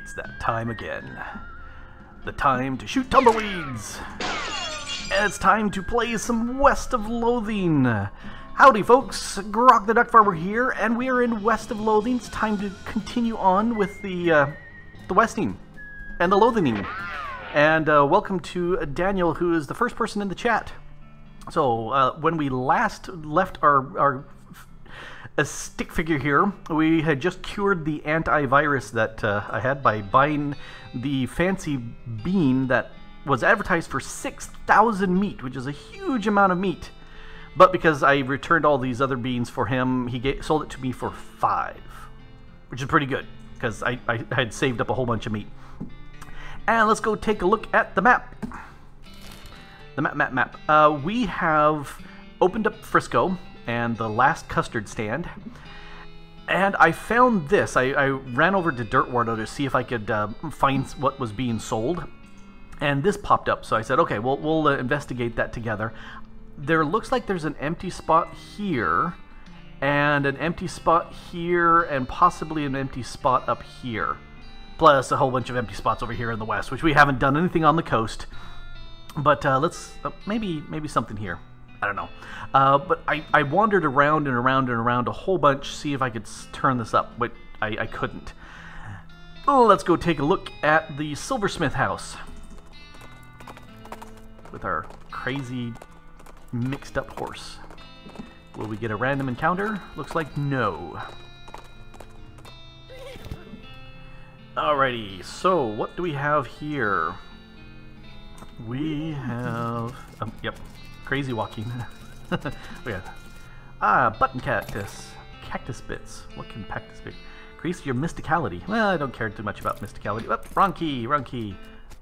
It's that time again. The time to shoot tumbleweeds! And it's time to play some West of Loathing! Howdy folks, Grok the DuckFarmer here, and we are in West of Loathing. It's time to continue on with the Westing and the Loathing. And welcome to Daniel, who is the first person in the chat. So, when we last left our a stick figure here, we had just cured the antivirus that I had by buying the fancy bean that was advertised for 6,000 meat, which is a huge amount of meat. But because I returned all these other beans for him, he sold it to me for 5, which is pretty good, because I had saved up a whole bunch of meat. And let's go take a look at the map. The map. We have opened up Frisco and the last custard stand, and I found this. I ran over to Dirtwater to see if I could find what was being sold, and this popped up. So I said, okay, we'll investigate that together. There looks like there's an empty spot here, and an empty spot here, and possibly an empty spot up here, plus a whole bunch of empty spots over here in the west, which we haven't done anything on the coast. But let's maybe something here. I don't know. But I wandered around and around and around a whole bunch, see if I could turn this up, but I couldn't. Oh, let's go take a look at the Silversmiths House with our crazy mixed up horse. Will we get a random encounter? Looks like no. Alrighty, so what do we have here? We have... yep. Crazy walking. We have button cactus. Cactus bits. What can cactus be? Increase your mysticality. Well, I don't care too much about mysticality. Oh, wrong key.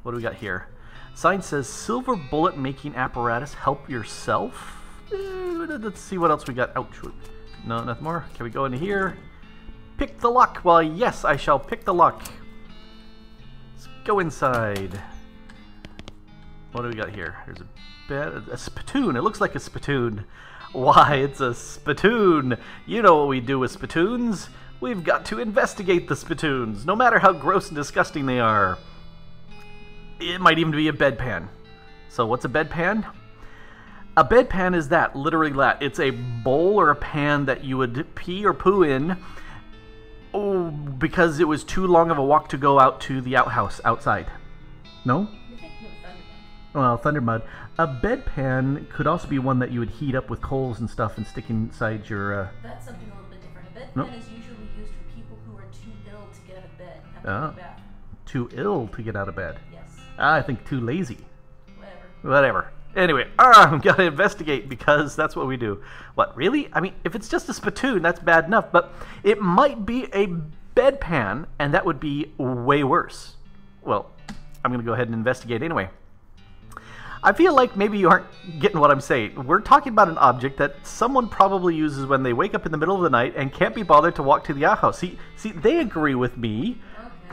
What do we got here? Sign says silver bullet making apparatus. Help yourself. Let's see what else we got. Ouch. No, nothing more. Can we go into here? Pick the lock. Well, yes, I shall pick the lock. Let's go inside. What do we got here? There's a spittoon. It looks like a spittoon. Why, it's a spittoon. You know what we do with spittoons. We've got to investigate the spittoons, no matter how gross and disgusting they are. It might even be a bedpan. So what's a bedpan? A bedpan is that, literally that. It's a bowl or a pan that you would pee or poo in because it was too long of a walk to go out to the outhouse outside. No? Well, thunder mud. A bedpan could also be one that you would heat up with coals and stuff and stick inside your... That's something a little bit different. A bedpan is usually used for people who are too ill to get out of bed. Have to go bath. Too ill to get out of bed? Yes. I think too lazy. Whatever. Anyway, I've got to investigate because that's what we do. What, really? I mean, if it's just a spittoon, that's bad enough, but it might be a bedpan, and that would be way worse. Well, I'm going to go ahead and investigate anyway. I feel like maybe you aren't getting what I'm saying. We're talking about an object that someone probably uses when they wake up in the middle of the night and can't be bothered to walk to the outhouse. See, they agree with me.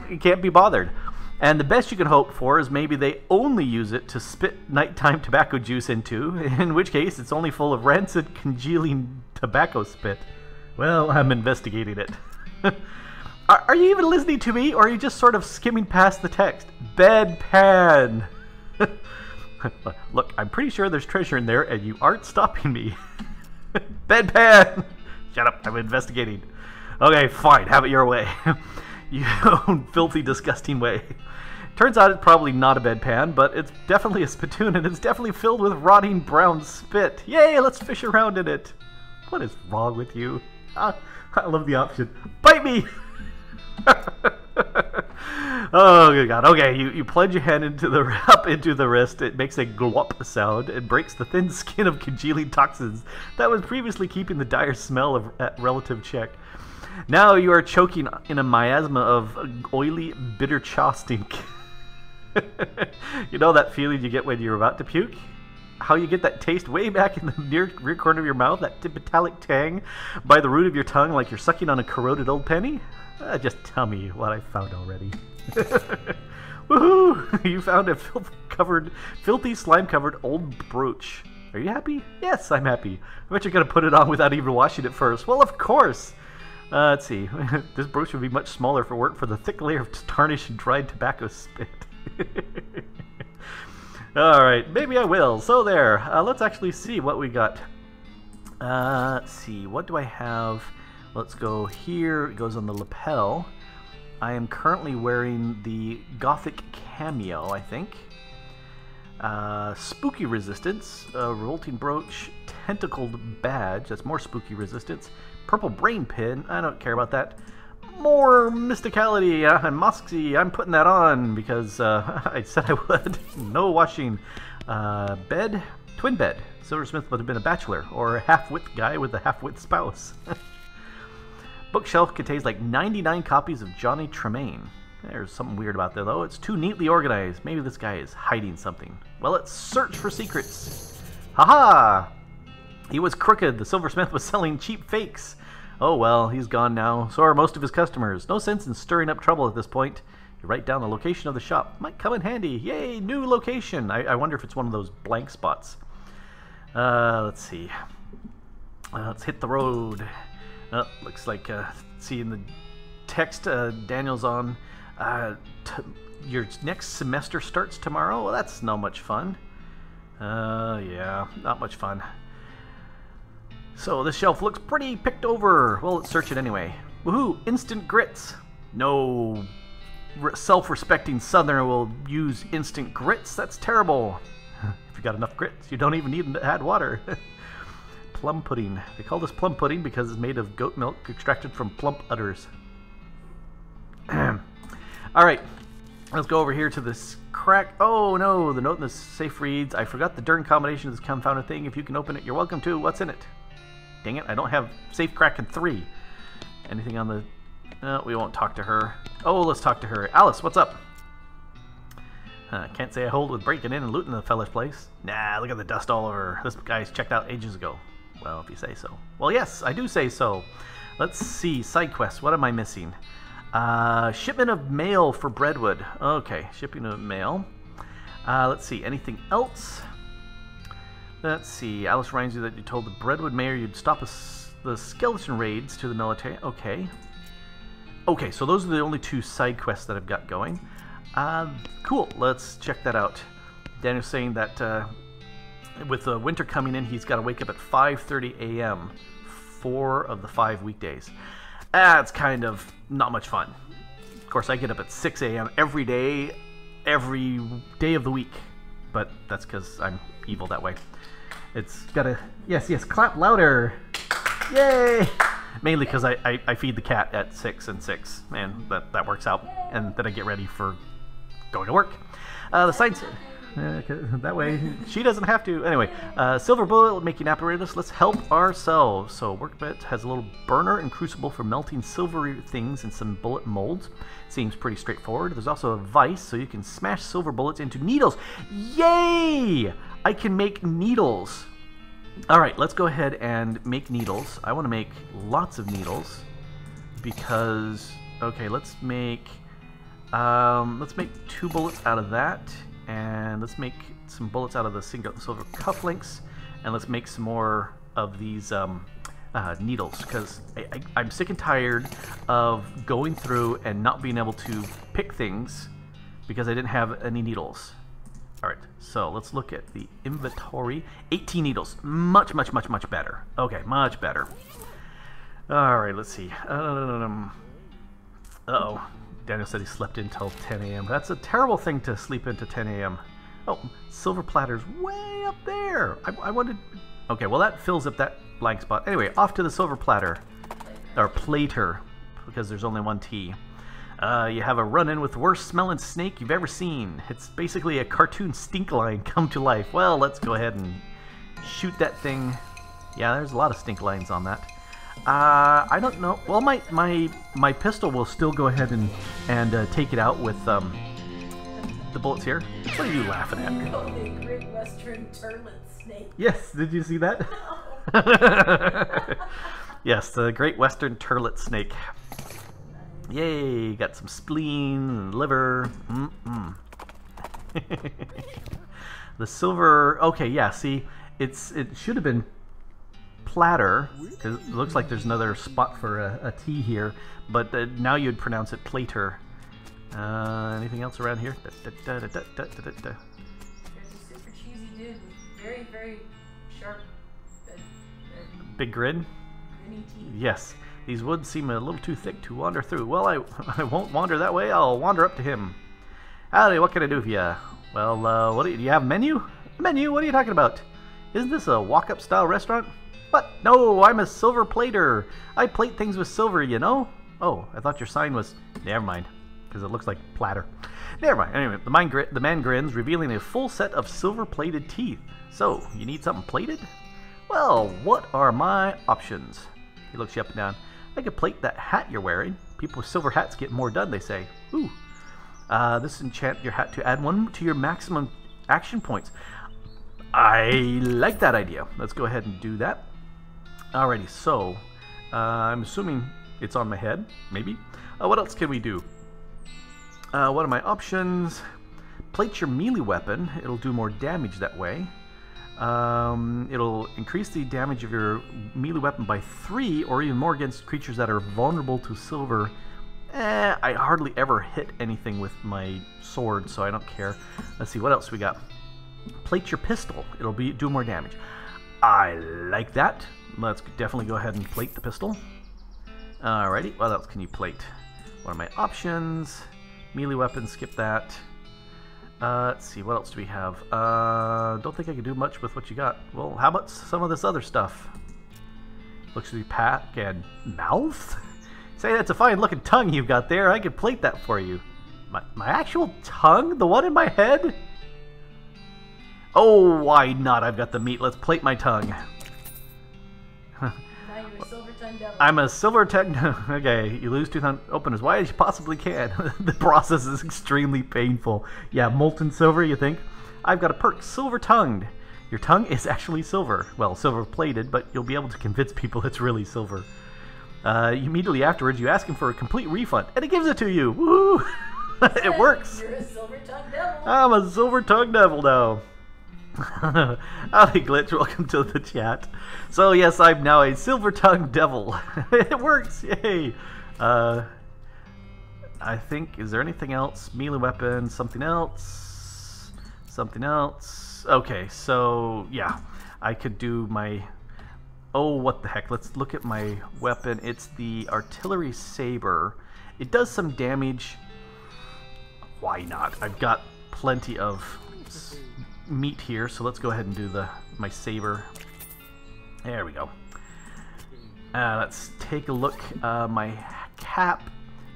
Okay. You can't be bothered. And the best you can hope for is maybe they only use it to spit nighttime tobacco juice into, in which case it's only full of rancid, congealing tobacco spit. Well, I'm investigating it. Are you even listening to me, or are you just sort of skimming past the text? Bedpan! Look, I'm pretty sure there's treasure in there, and you aren't stopping me. Bedpan! Shut up, I'm investigating. Okay, fine, have it your way. You own filthy, disgusting way. Turns out it's probably not a bedpan, but it's definitely a spittoon, and it's definitely filled with rotting brown spit. Yay, let's fish around in it. What is wrong with you? I love the option. Bite me! Oh, good God. Okay, you plunge your hand up into the wrist. It makes a glop sound and breaks the thin skin of congealing toxins that was previously keeping the dire smell at relative check. Now you are choking in a miasma of oily, bitter chaw stink. You know that feeling you get when you're about to puke? How you get that taste way back in the rear corner of your mouth, that metallic tang by the root of your tongue like you're sucking on a corroded old penny? Just tell me what I found already. Woohoo! You found a filthy, slime-covered old brooch. Are you happy? Yes, I'm happy. I bet you're going to put it on without even washing it first. Well, of course! Let's see. This brooch would be much smaller if it weren't for the thick layer of tarnish and dried tobacco spit. Alright, maybe I will. So there. Let's actually see what we got. Let's see. What do I have? Let's go here. It goes on the lapel. I am currently wearing the Gothic Cameo, I think. Spooky Resistance. Revolting Brooch. Tentacled Badge. That's more spooky resistance. Purple Brain Pin. I don't care about that. More Mysticality and Moxie. I'm putting that on because I said I would. No washing. Bed. Twin bed. Silversmith would have been a bachelor or a half-wit guy with a half-wit spouse. Bookshelf contains like 99 copies of Johnny Tremaine. There's something weird about that though. It's too neatly organized. Maybe this guy is hiding something. Well, let's search for secrets. Haha! He was crooked. The silversmith was selling cheap fakes. Oh well, he's gone now. So are most of his customers. No sense in stirring up trouble at this point. You write down the location of the shop. Might come in handy. Yay, new location. I wonder if it's one of those blank spots. Let's see. Let's hit the road. Looks like, see in the text, Daniel's on. Your next semester starts tomorrow? Well, that's not much fun. Yeah, not much fun. So this shelf looks pretty picked over. Well, let's search it anyway. Woohoo! Instant grits. No self-respecting southerner will use instant grits. That's terrible. If you got enough grits, you don't even need to add water. Plum pudding. They call this plum pudding because it's made of goat milk extracted from plump udders. Alright, let's go over here to this crack. Oh no, the note in the safe reads, I forgot the darn combination of this confounded thing. If you can open it, you're welcome to. What's in it? Dang it, I don't have safe crack in 3. Anything on the... No, we won't talk to her. Oh, let's talk to her. Alice, what's up? Can't say I hold with breaking in and looting the fella's place. Nah, look at the dust all over. This guy's checked out ages ago. Well, if you say so. Well, yes, I do say so. Let's see. Side quest. What am I missing? Shipment of mail for Breadwood. Okay, shipping of mail. Let's see. Anything else? Let's see. Alice reminds you that you told the Breadwood mayor you'd stop the skeleton raids to the military. Okay. Okay, so those are the only 2 side quests that I've got going. Cool. Let's check that out. Daniel's saying that with the winter coming in, he's got to wake up at 5:30 a.m. 4 of the 5 weekdays. That's kind of not much fun. Of course, I get up at 6 a.m. every day of the week. But that's because I'm evil that way. It's gotta... Yes, clap louder! Yay! Mainly because I feed the cat at 6 and 6. And that works out. And then I get ready for going to work. The science... that way she doesn't have to. Anyway, silver bullet making apparatus. Let's help ourselves. So workbench has a little burner and crucible for melting silvery things in some bullet molds. Seems pretty straightforward. There's also a vise so you can smash silver bullets into needles. Yay! I can make needles. Alright, let's go ahead and make needles. I want to make lots of needles because... Okay, let's make 2 bullets out of that. And let's make some bullets out of the silver cufflinks, and let's make some more of these needles, because I'm sick and tired of going through and not being able to pick things because I didn't have any needles. Alright, so let's look at the inventory. 18 needles. Much better. Okay, much better. Alright, let's see. Uh-oh. Daniel said he slept until 10 a.m. That's a terrible thing to sleep into 10 a.m. Oh, silver platter's way up there. I wanted... Okay, well that fills up that blank spot. Anyway, off to the silver platter. Or plater, because there's only 1 T. You have a run-in with the worst smelling snake you've ever seen. It's basically a cartoon stink line come to life. Well, let's go ahead and shoot that thing. Yeah, there's a lot of stink lines on that. I don't know. Well, my pistol will still go ahead and take it out with the bullets here. What are you laughing at? Oh, the Great Western Turlet Snake. Yes, did you see that? No. Yes, the Great Western Turlet Snake. Yay, got some spleen and liver. The silver... Okay, yeah, see, it should have been platter, because it looks like there's another spot for a T here, but now you'd pronounce it plater. Anything else around here? There's a super cheesy dude with very, very sharp, big grin? grinny teeth. Yes. These woods seem a little too thick to wander through. Well, I won't wander that way. I'll wander up to him. Howdy, what can I do for you? Well, what do you have a menu? A menu? What are you talking about? Isn't this a walk-up style restaurant? What? No, I'm a silver plater. I plate things with silver, you know? Oh, I thought your sign was... Never mind, because it looks like platter. Never mind. Anyway, the man grins, revealing a full set of silver-plated teeth. So, you need something plated? Well, what are my options? He looks you up and down. I could plate that hat you're wearing. People with silver hats get more done, they say. Ooh. This enchant your hat to add 1 to your maximum action points. I like that idea. Let's go ahead and do that. Alrighty, so I'm assuming it's on my head, maybe. What else can we do? What are my options? Plate your melee weapon. It'll do more damage that way. It'll increase the damage of your melee weapon by 3 or even more against creatures that are vulnerable to silver. I hardly ever hit anything with my sword, so I don't care. Let's see, what else we got? Plate your pistol. It'll do more damage. I like that. Let's definitely go ahead and plate the pistol. Alrighty, what else can you plate? What are my options? Melee weapon, skip that. Let's see, what else do we have? Don't think I can do much with what you got. Well, how about some of this other stuff? Looks to be pack and mouth? Say, that's a fine looking tongue you've got there. I could plate that for you. My actual tongue? The one in my head? Oh, why not? I've got the meat. Let's plate my tongue. Now you're a silver tongue devil. I'm a silver tongue. Okay, you lose tooth on open as wide as you possibly can. The process is extremely painful. Yeah, molten silver, you think? I've got a perk, silver tongued. Your tongue is actually silver. Well, silver plated, but you'll be able to convince people it's really silver. Immediately afterwards, you ask him for a complete refund, and he gives it to you. Woo! It works. You're a silver tongue devil. I'm a silver tongue devil now. Howdy, Glitch. Welcome to the chat. So yes, I'm now a silver-tongued devil. It works! Yay! I think, is there anything else? Melee weapon, something else? Something else? Okay, so yeah, I could do my... Oh, what the heck. Let's look at my weapon. It's the artillery saber. It does some damage. Why not? I've got plenty of meat here, so let's go ahead and do my saber. There we go. Let's take a look. My cap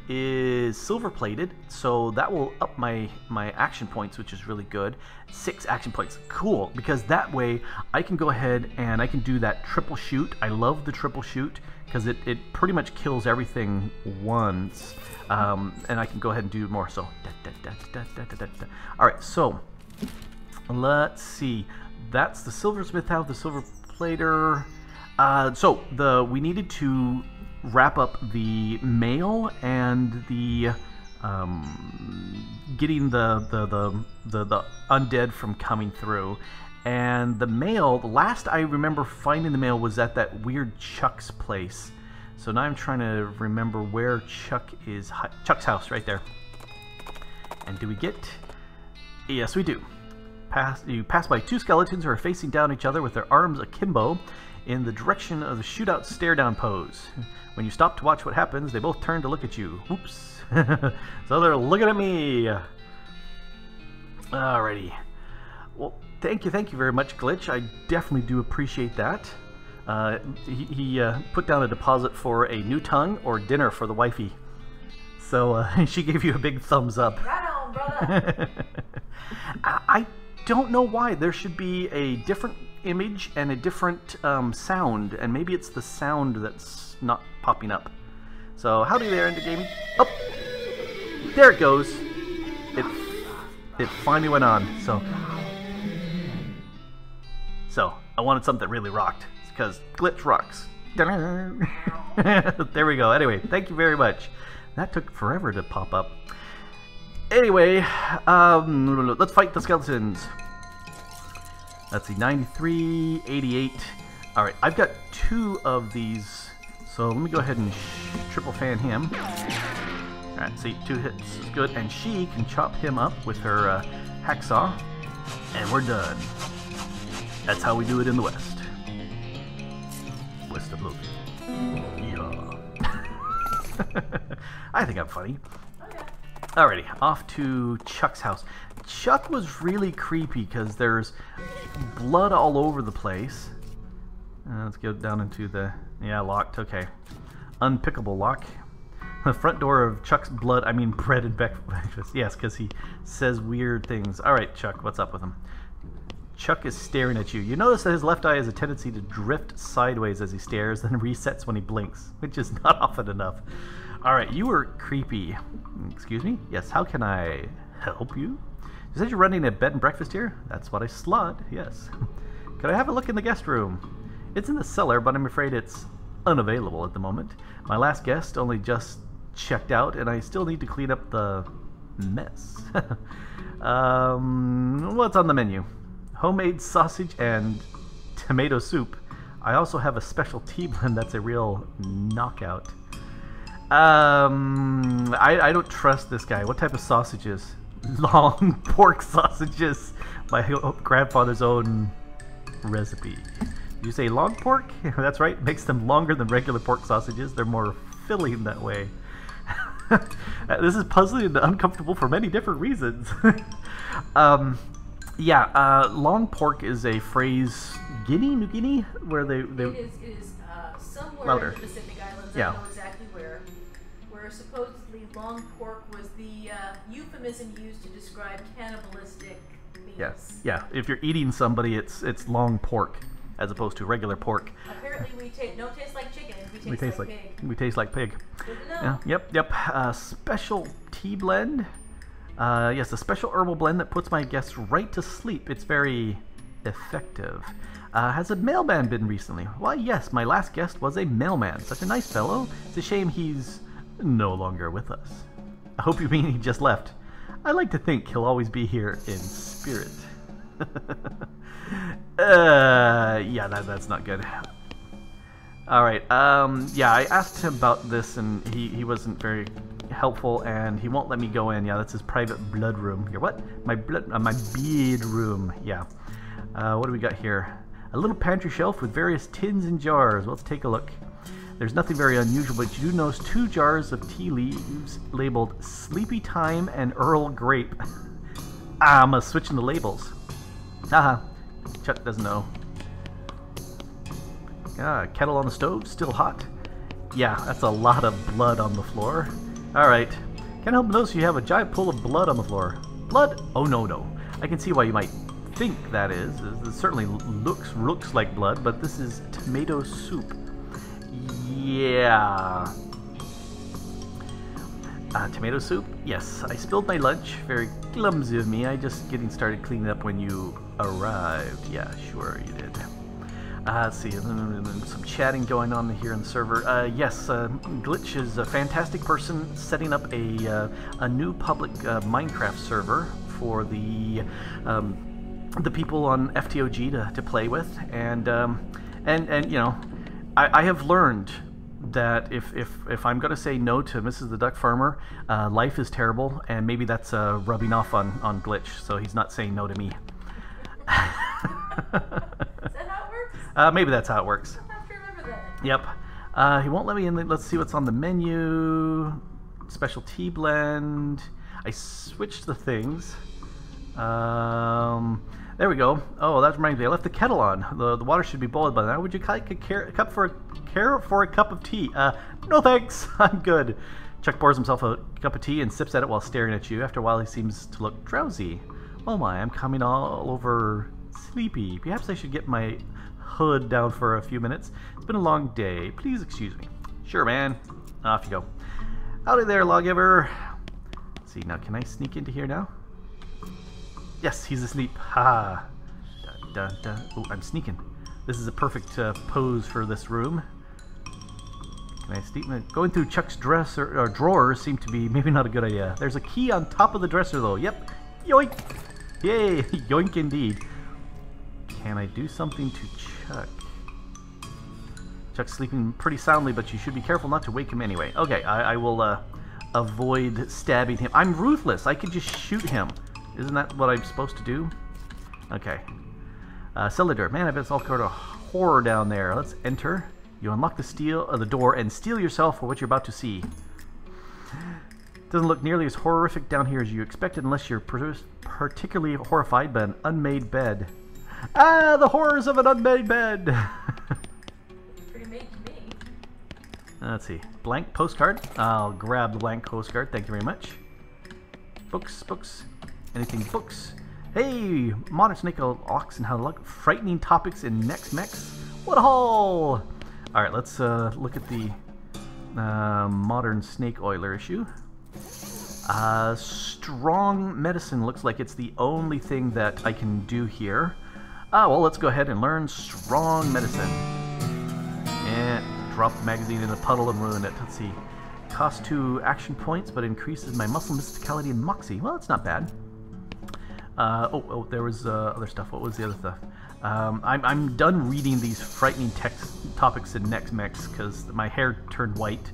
is silver plated, so that will up my action points, which is really good. 6 action points. Cool, because that way I can go ahead and I can do that triple shoot. I love the triple shoot because it pretty much kills everything once, and I can go ahead and do more. So alright, so let's see. That's the Silversmith House, the silver plater. So we needed to wrap up the mail and the getting the undead from coming through. And the mail, the last I remember finding the mail was at that weird Chuck's place. So now I'm trying to remember where Chuck is. Chuck's house, right there. And do we get... Yes, we do. You pass by 2 skeletons who are facing down each other with their arms akimbo in the direction of the shootout stare-down pose. When you stop to watch what happens, they both turn to look at you. Oops. So they're looking at me. Alrighty. Well, thank you very much, Glitch. I definitely do appreciate that. He put down a deposit for a new tongue or dinner for the wifey. So she gave you a big thumbs up. Right on, brother. I don't know why. There should be a different image and a different sound, and maybe it's the sound that's not popping up. So howdy there, Into Gaming. Oh, there it goes. It finally went on. So I wanted something that really rocked, because Glitch rocks. There we go. Anyway, thank you very much. That took forever to pop up. Anyway, let's fight the skeletons. Let's see, 93, 88. Alright, I've got 2 of these, so let me go ahead and triple fan him. Alright, see, 2 hits is good, and she can chop him up with her hacksaw, and we're done. That's how we do it in the West. West of Loathing. Yeah. I think I'm funny. Okay. Alrighty, off to Chuck's house. Chuck was really creepy because there's blood all over the place. Let's go down into the... yeah, locked, okay. Unpickable lock. The front door of Chuck's blood, I mean bread and breakfast. Yes, because he says weird things. Alright, Chuck, what's up with him? Chuck is staring at you. You notice that his left eye has a tendency to drift sideways as he stares, then resets when he blinks, which is not often enough. Alright, you were creepy. Excuse me? Yes, how can I help you? You said you're running a bed and breakfast here? That's what I slot, yes. Could I have a look in the guest room? It's in the cellar, but I'm afraid it's unavailable at the moment. My last guest only just checked out, and I still need to clean up the mess. What's on the menu? Homemade sausage and tomato soup. I also have a special tea blend that's a real knockout. I don't trust this guy. What type of sausages? Long pork sausages. My grandfather's own recipe. Did you say long pork? That's right. It makes them longer than regular pork sausages. They're more filling that way. This is puzzling and uncomfortable for many different reasons. Yeah, long pork is a phrase, New Guinea, where they It is somewhere louder. in the Pacific Islands. Yeah. I don't know exactly where supposedly long pork was the euphemism used to describe cannibalistic meals. Yes, yeah. If you're eating somebody, it's long pork as opposed to regular pork. Apparently, we don't taste like chicken. We taste like pig. We taste like pig. Good to know. Yeah, yep. Special tea blend. Yes, a special herbal blend that puts my guests right to sleep. It's very effective. Has a mailman been recently? Why, yes, my last guest was a mailman. Such a nice fellow. It's a shame he's no longer with us. I hope you mean he just left. I like to think he'll always be here in spirit. Yeah, that's not good. Alright, yeah, I asked him about this and he wasn't very helpful and he won't let me go in. Yeah, that's his private blood room. Your what? My bead room. Yeah. What do we got here? A little pantry shelf with various tins and jars. Well, let's take a look. There's nothing very unusual, but you do notice 2 jars of tea leaves labeled Sleepy Time and Earl Grape. I'm switching the labels. Haha. Chuck doesn't know. Kettle on the stove, still hot. Yeah, that's a lot of blood on the floor. Alright. Can't help but notice you have a giant pool of blood on the floor. Blood? Oh, no. I can see why you might think that is. It certainly looks like blood, but this is tomato soup. Yeah. Tomato soup? Yes, I spilled my lunch. Very clumsy of me. I just getting started cleaning up when you arrived. Yeah, sure you did. Let's see, some chatting going on here in the server. Yes, Glitch is a fantastic person setting up a new public Minecraft server for the people on FTOG to play with, and you know, I have learned that if I'm going to say no to Mrs. the DuckFarmer, life is terrible, and maybe that's rubbing off on Glitch, so he's not saying no to me. Is that how it works? Maybe that's how it works. I'll have to remember that. Yep. He won't let me in. Let's see what's on the menu. Special tea blend. I switched the things. There we go. Oh, that reminds me. I left the kettle on. The water should be boiled by now. Would you like a cup for a cup of tea? No thanks. I'm good. Chuck pours himself a cup of tea and sips at it while staring at you. After a while, he seems to look drowsy. Oh my, I'm coming all over sleepy. Perhaps I should get my hood down for a few minutes. It's been a long day. Please excuse me. Sure, man. Off you go. Howdy there, lawgiver. Let's see, now can I sneak into here now? Yes, he's asleep. Ha! Dun, dun, dun. Oh, I'm sneaking. This is a perfect pose for this room. Can I sneak? Going through Chuck's dresser or drawers seemed to be maybe not a good idea. There's a key on top of the dresser, though. Yep. Yoink! Yay! Yoink indeed. Can I do something to Chuck? Chuck's sleeping pretty soundly, but you should be careful not to wake him anyway. Okay, I will avoid stabbing him. I'm ruthless. I could just shoot him. Isn't that what I'm supposed to do? Okay. Cylinder. Man, I bet it's all kind of horror down there. Let's enter. You unlock the door and steel yourself for what you're about to see. Doesn't look nearly as horrific down here as you expected unless you're particularly horrified by an unmade bed. Ah, the horrors of an unmade bed! Pretty made to me. Let's see. Blank postcard. I'll grab the blank postcard. Thank you very much. Books, books. Anything books? Hey! Modern snake ox and how to look. Frightening topics in next mex. What a haul! Alright, let's look at the modern snake oiler issue. Strong medicine looks like it's the only thing that I can do here. Well, let's go ahead and learn strong medicine. And drop the magazine in a puddle and ruin it. Let's see. Costs 2 action points, but increases my muscle mysticality and moxie. Well, that's not bad. There was other stuff. What was the other stuff? I'm done reading these frightening topics in next mex because my hair turned white.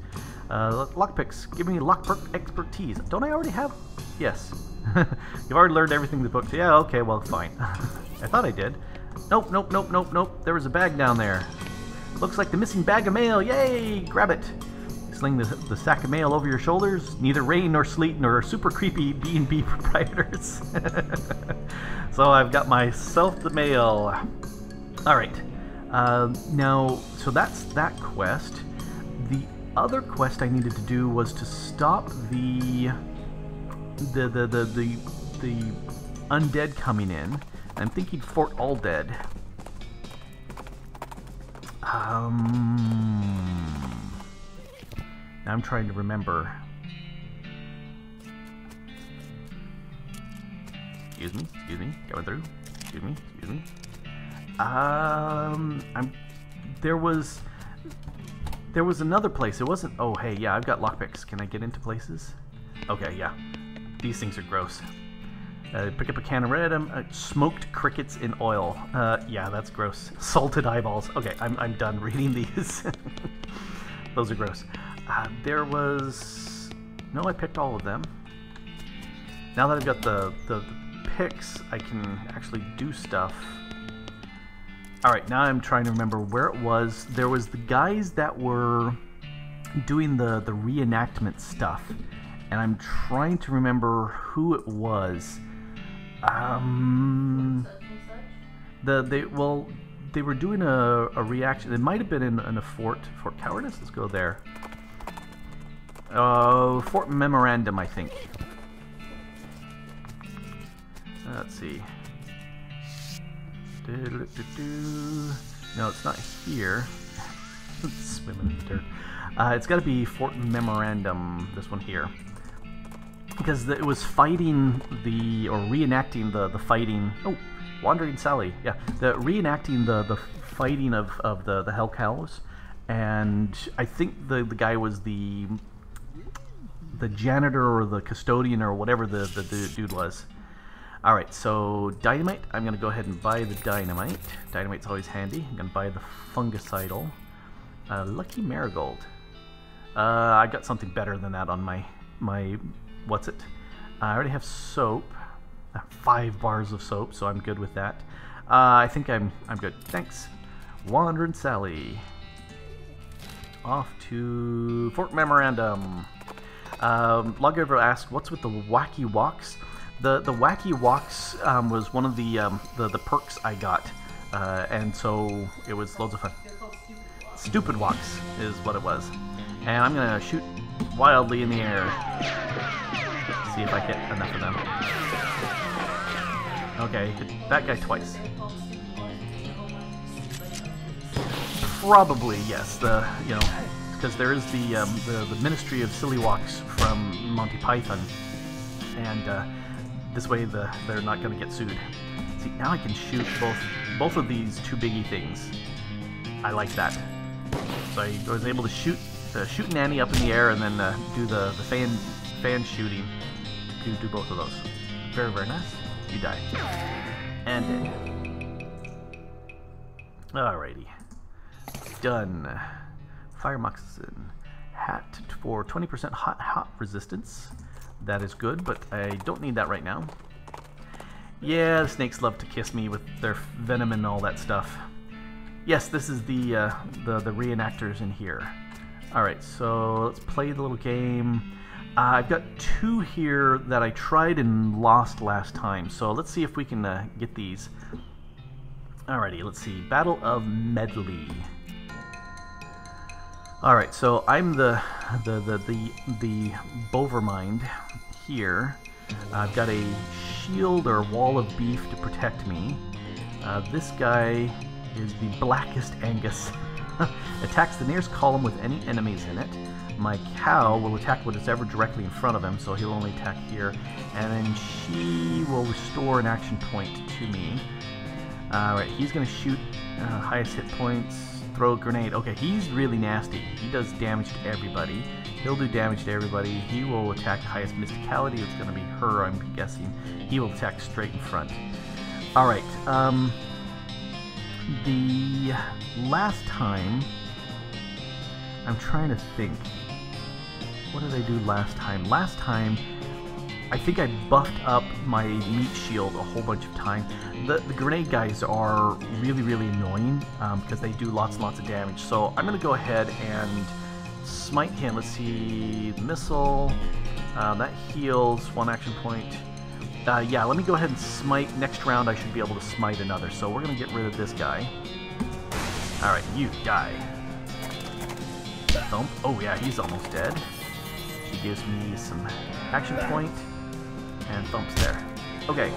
Lockpicks. Give me lockpick expertise. Don't I already have? Yes. You've already learned everything in the book. Yeah, okay, well, fine. I thought I did. Nope, nope, nope, nope, nope. There was a bag down there. Looks like the missing bag of mail. Yay! Grab it. Sling the sack of mail over your shoulders. Neither rain nor sleet nor super creepy B&B proprietors. So I've got myself the mail. Alright. Now, so that's that quest. The other quest I needed to do was to stop the undead coming in. I'm thinking Fort All Dead. Now I'm trying to remember. Excuse me, going through. Excuse me. There was another place. It wasn't. Oh, hey, yeah, I've got lockpicks. Can I get into places? Okay, yeah. These things are gross. Pick up a can of red. Smoked crickets in oil. Yeah, that's gross. Salted eyeballs. Okay, I'm done reading these. Those are gross. There was... No, I picked all of them. Now that I've got the picks, I can actually do stuff. Alright, now I'm trying to remember where it was. There was the guys that were doing the reenactment stuff. And I'm trying to remember who it was. They were doing a reaction. It might have been in a Fort Cowardice. Let's go there. Fort Memorandum, I think. Let's see. No, it's not here. Swimming in the dirt. It's got to be Fort Memorandum. This one here. Because it was fighting or reenacting the fighting. Oh, Wandering Sally. Yeah, reenacting the fighting of the Hell Cows, and I think the guy was the janitor or the custodian or whatever the dude was. All right, so dynamite. I'm gonna go ahead and buy the dynamite. Dynamite's always handy. I'm gonna buy the fungicidal. Lucky marigold. I got something better than that on my what's it? I already have soap. 5 bars of soap, so I'm good with that. I think I'm good. Thanks. Wandering Sally. Off to Fort Memorandum. Logger asked, "What's with the wacky walks?" The wacky walks was one of the perks I got, and so it was loads of fun. Stupid walks is what it was, and I'm gonna shoot wildly in the air. See if I hit enough of them. Okay, hit that guy twice. Probably yes. Because there is the Ministry of Silly Walks from Monty Python, and this way they're not going to get sued. See, now I can shoot both of these two biggie things. I like that. So I was able to shoot Nanny up in the air and then do the fan shooting. Do both of those. Very, very nice. You die. And dead. Alrighty. done. Fire moccasin. Hat for 20% hot resistance. That is good, but I don't need that right now. Yeah, the snakes love to kiss me with their venom and all that stuff. Yes, this is the reenactors in here. Alright, so let's play the little game. I've got 2 here that I tried and lost last time, so let's see if we can get these. Alrighty, let's see. Battle of Medley. Alright, so I'm the Bovermind here. I've got a shield or wall of beef to protect me. This guy is the Blackest Angus. Attacks the nearest column with any enemies in it. My cow will attack what is ever directly in front of him, so he'll only attack here. And then she will restore an action point to me. Alright, he's going to shoot highest hit points. Throw a grenade. Okay, he's really nasty. He does damage to everybody. He'll do damage to everybody. He will attack highest mysticality. It's going to be her, I'm guessing. He will attack straight in front. Alright, the last time... I'm trying to think. What did I do last time? Last time, I think I buffed up my meat shield a whole bunch of times. The grenade guys are really, really annoying because they do lots and lots of damage. So I'm going to go ahead and smite him. Let's see, missile, that heals 1 action point. Yeah, let me go ahead and smite. Next round I should be able to smite another. So we're going to get rid of this guy. Alright, you die. Thump. Oh yeah, he's almost dead. She gives me some action point. And Thump's there. Okay.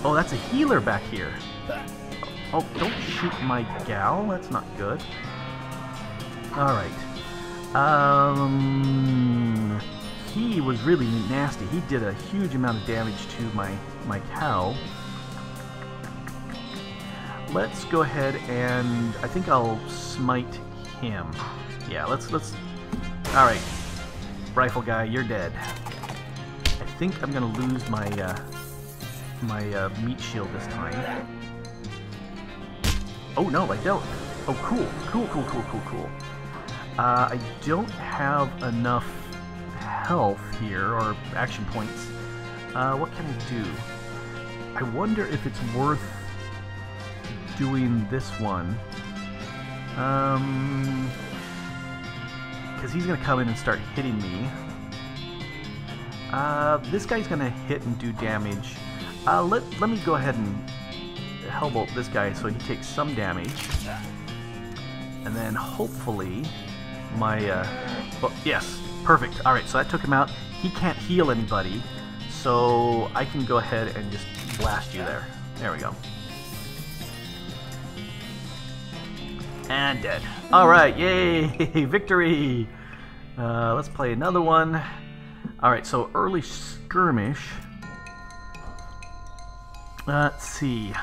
Oh, that's a healer back here. Oh, don't shoot my gal. That's not good. Alright. He was really nasty. He did a huge amount of damage to my cow. Let's go ahead and... I think I'll smite him. Yeah, let's... Alright. Rifle guy, you're dead. I think I'm gonna lose my meat shield this time. Oh no, I don't. Oh, cool. Cool. I don't have enough health here, or action points. What can I do? I wonder if it's worth doing this one. Because he's gonna come in and start hitting me. This guy's gonna hit and do damage. Let me go ahead and hellbolt this guy so he takes some damage. And then hopefully my yes, perfect. Alright, so that took him out. He can't heal anybody, so I can go ahead and just blast you there. There we go. And dead. Alright, yay! Victory! Let's play another one. Alright, so early skirmish. Let's see.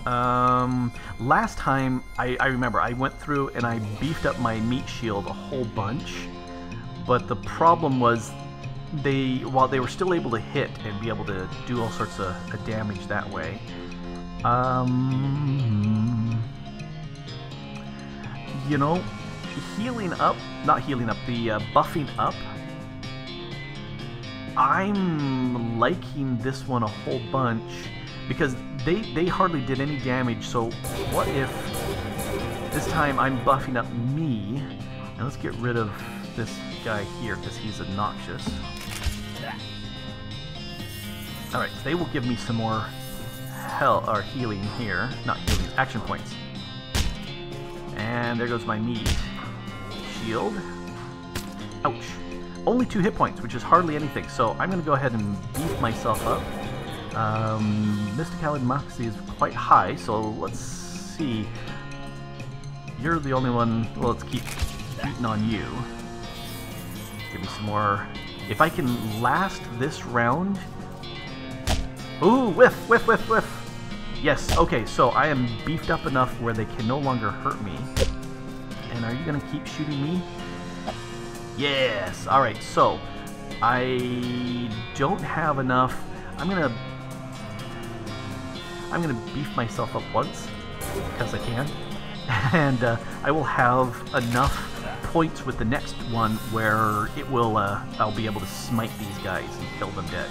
Last time, I remember, I went through and I beefed up my meat shield a whole bunch. But the problem was, while they were still able to hit and be able to do all sorts of damage that way. You know, healing up, not healing up, the buffing up, I'm liking this one a whole bunch because they hardly did any damage. So what if this time I'm buffing up me, and let's get rid of this guy here because he's obnoxious. Alright, they will give me some more healing here, not healing, action points. And there goes my meat shield. Ouch. Only 2 hit points, which is hardly anything. So I'm going to go ahead and beef myself up. Mysticality Moxie is quite high, so let's see. You're the only one. Well, let's keep beating on you. Give me some more. If I can last this round. Ooh, whiff. Yes, okay, so I am beefed up enough where they can no longer hurt me. And are you going to keep shooting me? Yes! Alright, so I don't have enough. I'm gonna beef myself up once, because I can. and I will have enough points with the next one where it will I'll be able to smite these guys and kill them dead.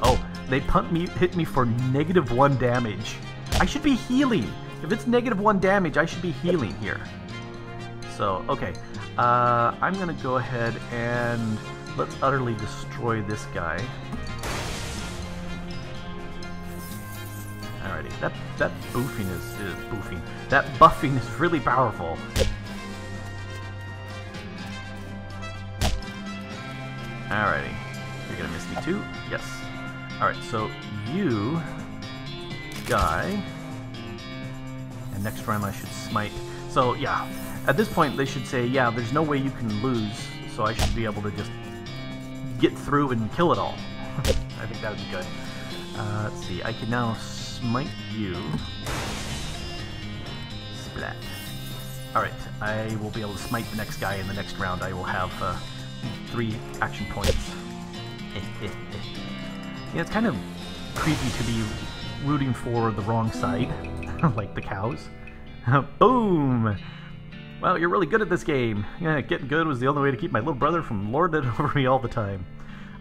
Oh, they hit me for -1 damage. I should be healing. If it's -1 damage, I should be healing here. So, okay. I'm gonna go ahead and let's utterly destroy this guy. Alrighty, that boofing is boofing. That buffing is really powerful. Alrighty, you're gonna miss me too. Yes. All right, so you guy, and next round I should smite. So yeah, at this point they should say, yeah, there's no way you can lose. So I should be able to just get through and kill it all. I think that would be good. Let's see, I can now smite you. Splat. Alright, I will be able to smite the next guy in the next round. I will have 3 action points. Yeah, it's kind of creepy to be rooting for the wrong side, like the cows. Boom! Well, you're really good at this game. Yeah, getting good was the only way to keep my little brother from lording it over me all the time.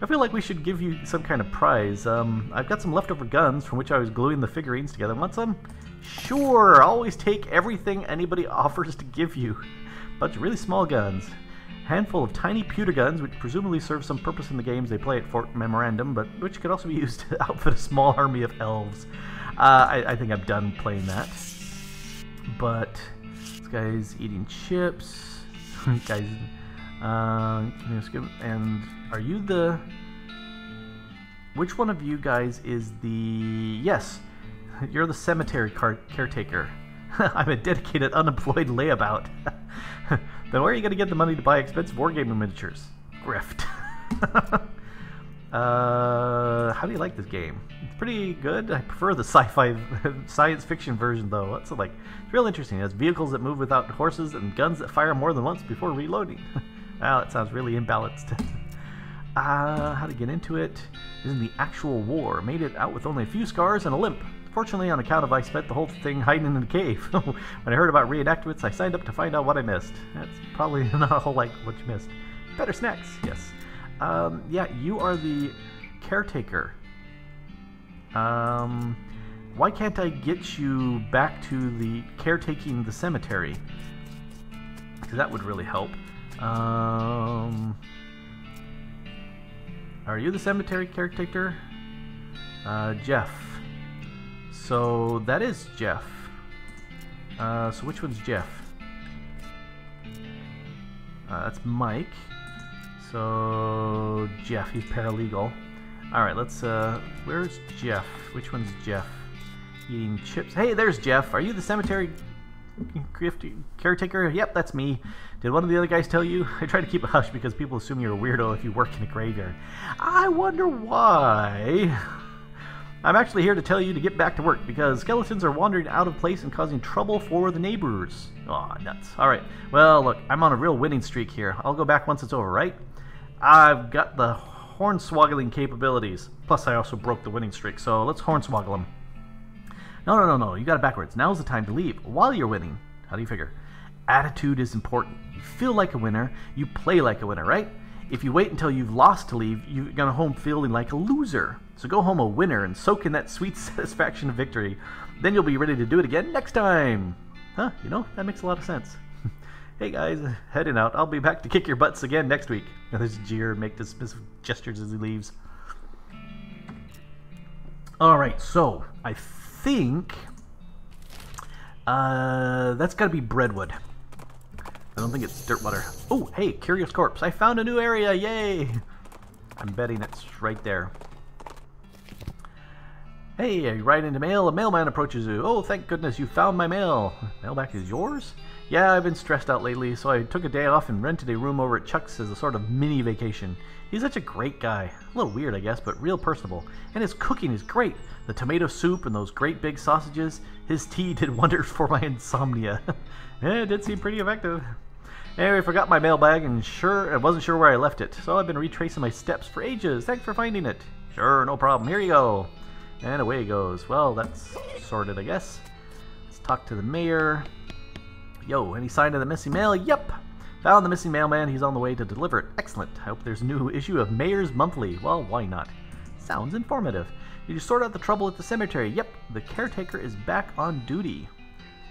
I feel like we should give you some kind of prize. I've got some leftover guns from which I was gluing the figurines together. Want some? Sure! Always take everything anybody offers to give you. Bunch of really small guns. Handful of tiny pewter guns, which presumably serve some purpose in the games they play at Fort Memorandum, but which could also be used to outfit a small army of elves. I think I'm done playing that. But this guy's eating chips. Guys, and are you the? Which one of you guys is the? Yes, you're the cemetery caretaker. I'm a dedicated, unemployed layabout. Then where are you going to get the money to buy expensive wargaming miniatures? Grift. How do you like this game? It's pretty good. I prefer the sci-fi, science fiction version, though. It's like it's real interesting. It has vehicles that move without horses and guns that fire more than once before reloading. Wow, that sounds really imbalanced. How to get into it? Is in the actual war. Made it out with only a few scars and a limp. Fortunately, on account of I spent the whole thing hiding in a cave. When I heard about reenactments, I signed up to find out what I missed. That's probably not a whole lot what you missed. Better snacks, yes. Yeah, you are the caretaker. Why can't I get you back to the caretaking the cemetery? Because that would really help. Are you the cemetery caretaker? Jeff. So that is Jeff. So which one's Jeff? That's Mike. So Jeff, he's paralegal. Alright, let's where's Jeff? Which one's Jeff? Eating chips. Hey, there's Jeff. Are you the cemetery caretaker? Yep, that's me. Did one of the other guys tell you? I try to keep a hush because people assume you're a weirdo if you work in a graveyard. I wonder why. I'm actually here to tell you to get back to work because skeletons are wandering out of place and causing trouble for the neighbors. Aw, nuts. Alright, well, look, I'm on a real winning streak here. I'll go back once it's over, right? I've got the hornswoggling capabilities. Plus, I also broke the winning streak, so let's hornswoggle them. No, you got it backwards. Now's the time to leave while you're winning. How do you figure? Attitude is important. You feel like a winner, you play like a winner, right? If you wait until you've lost to leave, you're going to home feeling like a loser. So go home a winner and soak in that sweet satisfaction of victory. Then you'll be ready to do it again next time. Huh, you know, that makes a lot of sense. Hey guys, heading out. I'll be back to kick your butts again next week. Now there's Jeer make dismissive gestures as he leaves. Alright, so I think that's got to be Breadwood. I don't think it's Dirtwater. Oh, hey, Curious Corpse. I found a new area. Yay! I'm betting it's right there. Hey, are you riding into mail? A mailman approaches you. Oh, thank goodness you found my mail. Mailback is yours? Yeah, I've been stressed out lately, so I took a day off and rented a room over at Chuck's as a sort of mini vacation. He's such a great guy. A little weird, I guess, but real personable. And his cooking is great. The tomato soup and those great big sausages. His tea did wonders for my insomnia. It did seem pretty effective. Anyway, I forgot my mailbag and I wasn't sure where I left it, so I've been retracing my steps for ages. Thanks for finding it. Sure, no problem. Here you go. And away he goes. Well, that's sorted, I guess. Let's talk to the mayor. Yo, any sign of the missing mail? Yep! Found the missing mailman. He's on the way to deliver it. Excellent. I hope there's a new issue of Mayor's Monthly. Well, why not? Sounds informative. Did you sort out the trouble at the cemetery? Yep, the caretaker is back on duty.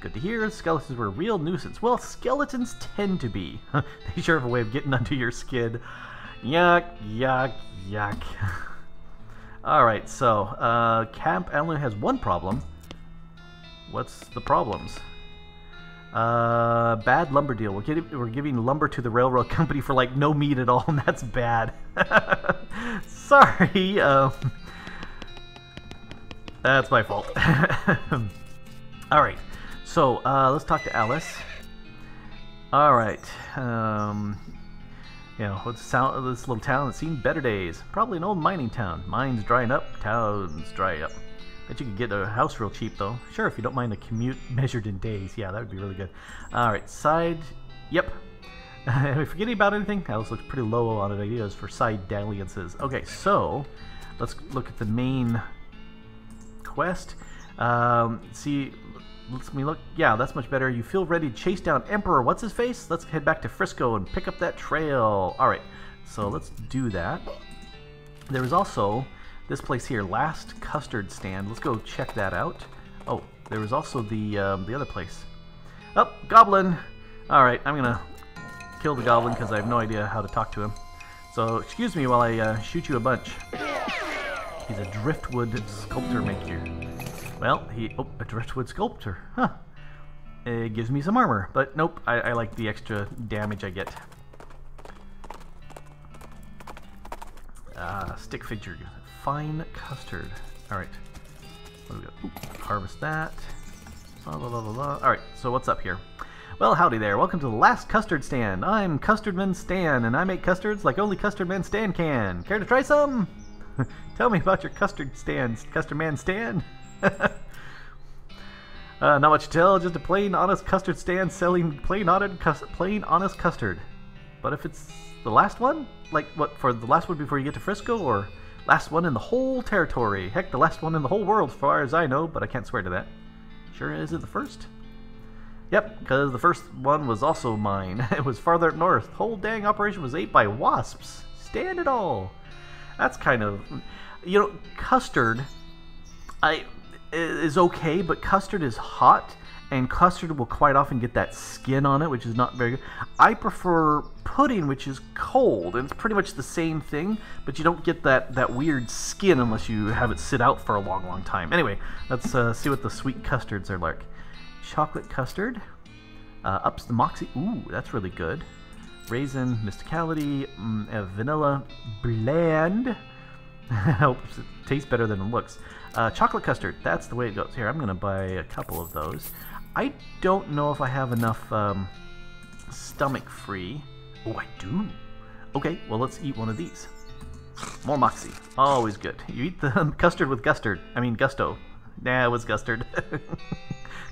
Good to hear. Skeletons were a real nuisance. Well, skeletons tend to be. They sure have a way of getting under your skin. Yuck, yuck, yuck. Alright, so, Camp only has one problem. What's the problems? Bad lumber deal. We're giving lumber to the railroad company for, like, no meat at all, and that's bad. Sorry, that's my fault. Alright, so, let's talk to Alice. Alright, you know, what's this little town that's seen better days? Probably an old mining town. Mines drying up, towns dry up. Bet you could get a house real cheap, though. Sure, if you don't mind a commute measured in days. Yeah, that would be really good. Alright, side... Yep. Am I forgetting about anything? Alice looks pretty low on ideas for side dalliances. Okay, so... let's look at the main quest. See... Let me look. Yeah, that's much better. You feel ready to chase down Emperor What's-His-Face? Let's head back to Frisco and pick up that trail. Alright, so let's do that. There is also this place here, Last Custard Stand. Let's go check that out. Oh, there was also the other place. Oh, Goblin! Alright, I'm gonna kill the Goblin because I have no idea how to talk to him. So, excuse me while I shoot you a bunch. He's a driftwood sculptor maker. Well, a driftwood sculptor. Huh. It gives me some armor, but nope, I like the extra damage I get. Stick figure. Fine custard. Alright. What do we got? Harvest that. Blah, blah, blah, blah, blah. Alright, so what's up here? Well, howdy there. Welcome to the Last Custard Stand. I'm Custardman Stan, and I make custards like only Custardman Stan can. Care to try some? Tell me about your custard stands, Custardman Stan. Not much to tell, just a plain honest custard stand selling plain honest custard. But if it's the last one, like what, for the last one before you get to Frisco, or last one in the whole territory? Heck, the last one in the whole world as far as I know, but I can't swear to that. Sure, is it the first? Yep, because the first one was also mine. It was farther up north. The whole dang operation was ate by wasps. Stand it all. That's kind of, you know, custard is okay, but custard is hot, and custard will quite often get that skin on it, which is not very good. I prefer pudding, which is cold, and it's pretty much the same thing, but you don't get that weird skin unless you have it sit out for a long, long time. Anyway, let's see what the sweet custards are like. Chocolate custard ups the moxie. Ooh, that's really good. Raisin, mysticality, vanilla, bland. Helps it taste better than it looks. Chocolate custard, that's the way it goes. Here, I'm going to buy a couple of those. I don't know if I have enough stomach free. Oh, I do. Okay, well, let's eat one of these. More moxie. Always good. You eat the custard with gustard. I mean, gusto. Nah, it was custard.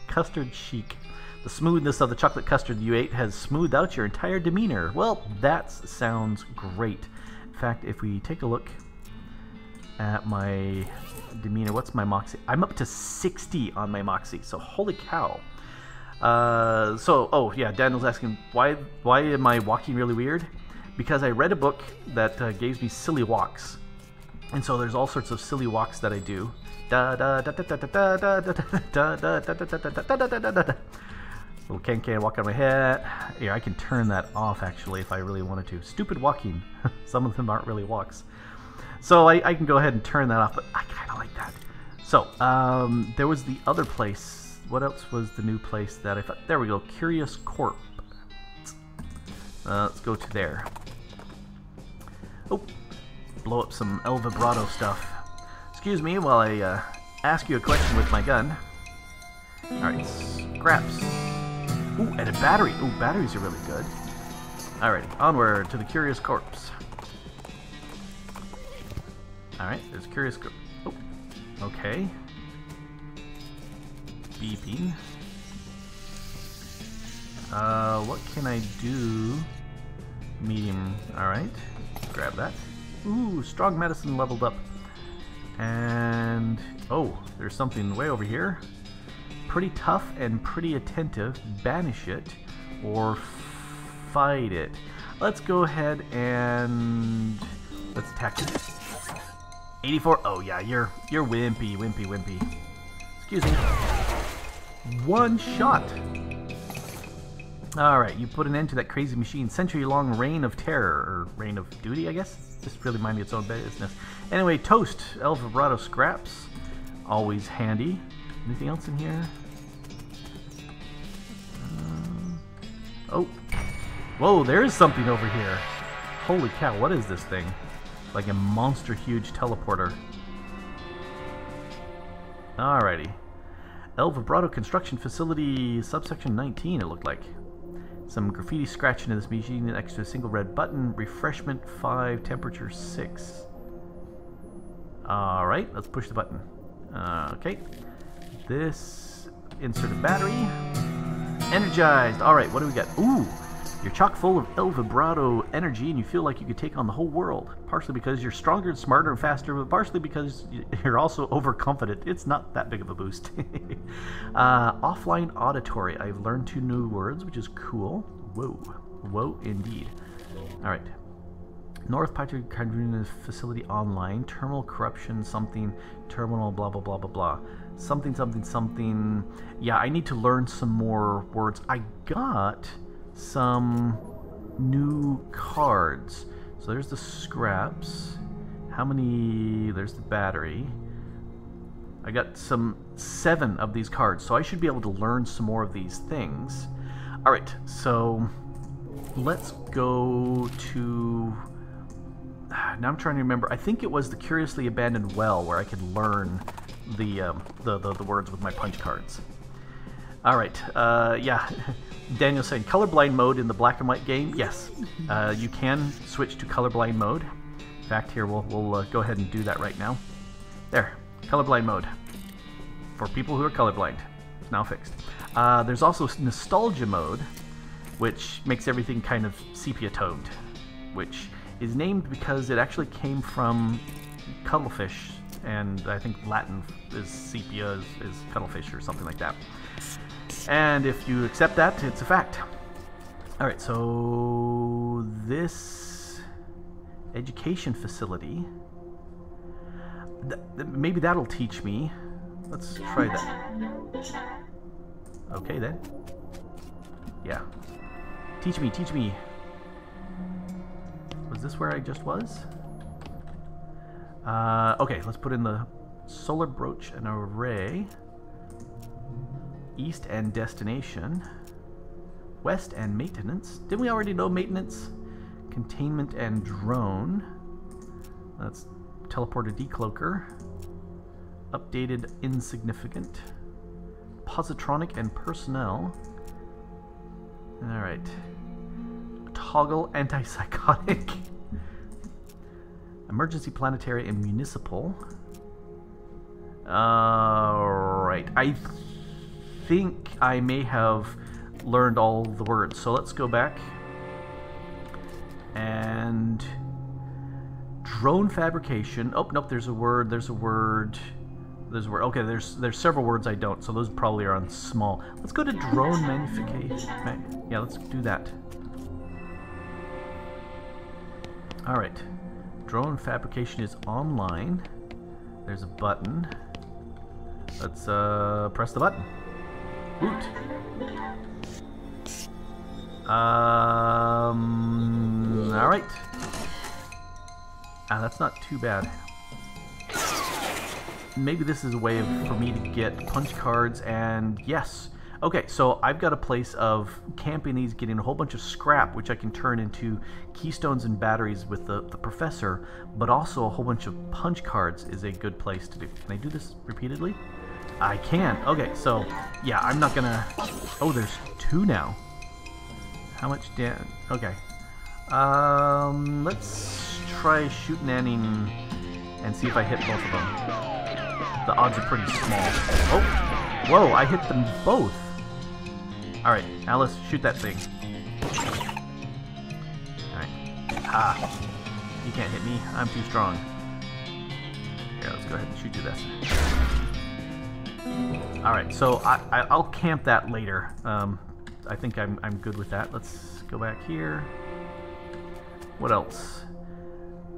Custard chic. The smoothness of the chocolate custard you ate has smoothed out your entire demeanor. Well, that sounds great. In fact, if we take a look at my demeanor, what's my moxie? I'm up to 60 on my moxie, so holy cow. Oh yeah, Daniel's asking, why am I walking really weird? Because I read a book that gave me silly walks. And so there's all sorts of silly walks that I do. Little can walk on my head. Here, I can turn that off actually if I really wanted to. Stupid walking. Some of them aren't really walks. So I can go ahead and turn that off, but I kind of like that. So, there was the other place. What else was the new place that I thought? There we go, Curious Corp. Let's go to there. Oh, blow up some El Vibrato stuff. Excuse me while I ask you a question with my gun. Alright, scraps. Ooh, and a battery. Ooh, batteries are really good. Alright, onward to the Curious Corpse. Alright, there's Curious Corpse. Oh, okay. Beeping. What can I do? Medium. Alright, grab that. Ooh, strong medicine leveled up. And oh, there's something way over here. Pretty tough and pretty attentive. Banish it or fight it. Let's go ahead and let's attack it. 84. Oh yeah, you're wimpy. Excuse me. One shot. Alright, you put an end to that crazy machine. Century-long reign of terror, or reign of duty, I guess? Just really minding its own business. Anyway, toast. El vibrato scraps. Always handy. Anything else in here? Oh. Whoa, there is something over here. Holy cow, what is this thing? Like a monster huge teleporter. Alrighty. El Vibrato Construction Facility, subsection 19, it looked like. Some graffiti scratched into this machine next to a single red button. Refreshment 5, temperature 6. Alright, let's push the button. Okay. This, insert a battery. Energized. Alright, what do we got? Ooh! You're chock full of El Vibrato energy and you feel like you could take on the whole world. Partially because you're stronger and smarter and faster, but partially because you're also overconfident. It's not that big of a boost. Offline auditory. I've learned 2 new words, which is cool. Whoa. Whoa, indeed. Alright. North Python Facility online. Terminal corruption, something. Terminal, blah, blah, blah, blah, blah. Something, something, something. Yeah, I need to learn some more words. I got some new cards. So there's the scraps. How many? There's the battery. I got 7 of these cards, so I should be able to learn some more of these things. Alright, so let's go to... Now I'm trying to remember. I think it was the Curiously Abandoned Well where I could learn the words with my punch cards. Alright, yeah. Daniel's saying, colorblind mode in the black and white game? Yes. You can switch to colorblind mode. In fact, here, we'll go ahead and do that right now. There. Colorblind mode. For people who are colorblind. It's now fixed. There's also nostalgia mode, which makes everything kind of sepia-toned, which is named because it actually came from cuttlefish, and I think Latin is sepia is cuttlefish or something like that. And if you accept that, it's a fact. Alright, so this education facility, maybe that'll teach me. Let's try that. Okay then. Yeah. Teach me, teach me. Was this where I just was? Okay, let's put in the solar brooch and array. East and destination. West and maintenance. Didn't we already know maintenance? Containment and drone. That's teleporter decloaker. Updated insignificant. Positronic and personnel. Alright. Toggle antipsychotic. Emergency planetary and municipal. Alright. I think I may have learned all the words. So let's go back. And drone fabrication. Oh, nope, there's a word, there's a word. There's a word. Okay, there's several words I don't, so those probably are on small. Let's go to drone manufacturing. Yeah, let's do that. Alright. Drone fabrication is online. There's a button. Let's press the button. Boot. Alright. That's not too bad. Maybe this is a way for me to get punch cards and yes. Okay, so I've got a place of camping these, getting a whole bunch of scrap, which I can turn into keystones and batteries with the professor, but also a whole bunch of punch cards is a good place to do. Can I do this repeatedly? I can. Okay, so yeah, I'm not gonna... Oh, there's 2 now. How much damage? Okay. Let's try shooting Anning and see if I hit both of them. The odds are pretty small. Oh! Whoa, I hit them both! Alright, Alice, shoot that thing. Alright. Ah! You can't hit me. I'm too strong. Here, let's go ahead and shoot you this. Alright, so I'll camp that later. I think I'm good with that. Let's go back here. What else?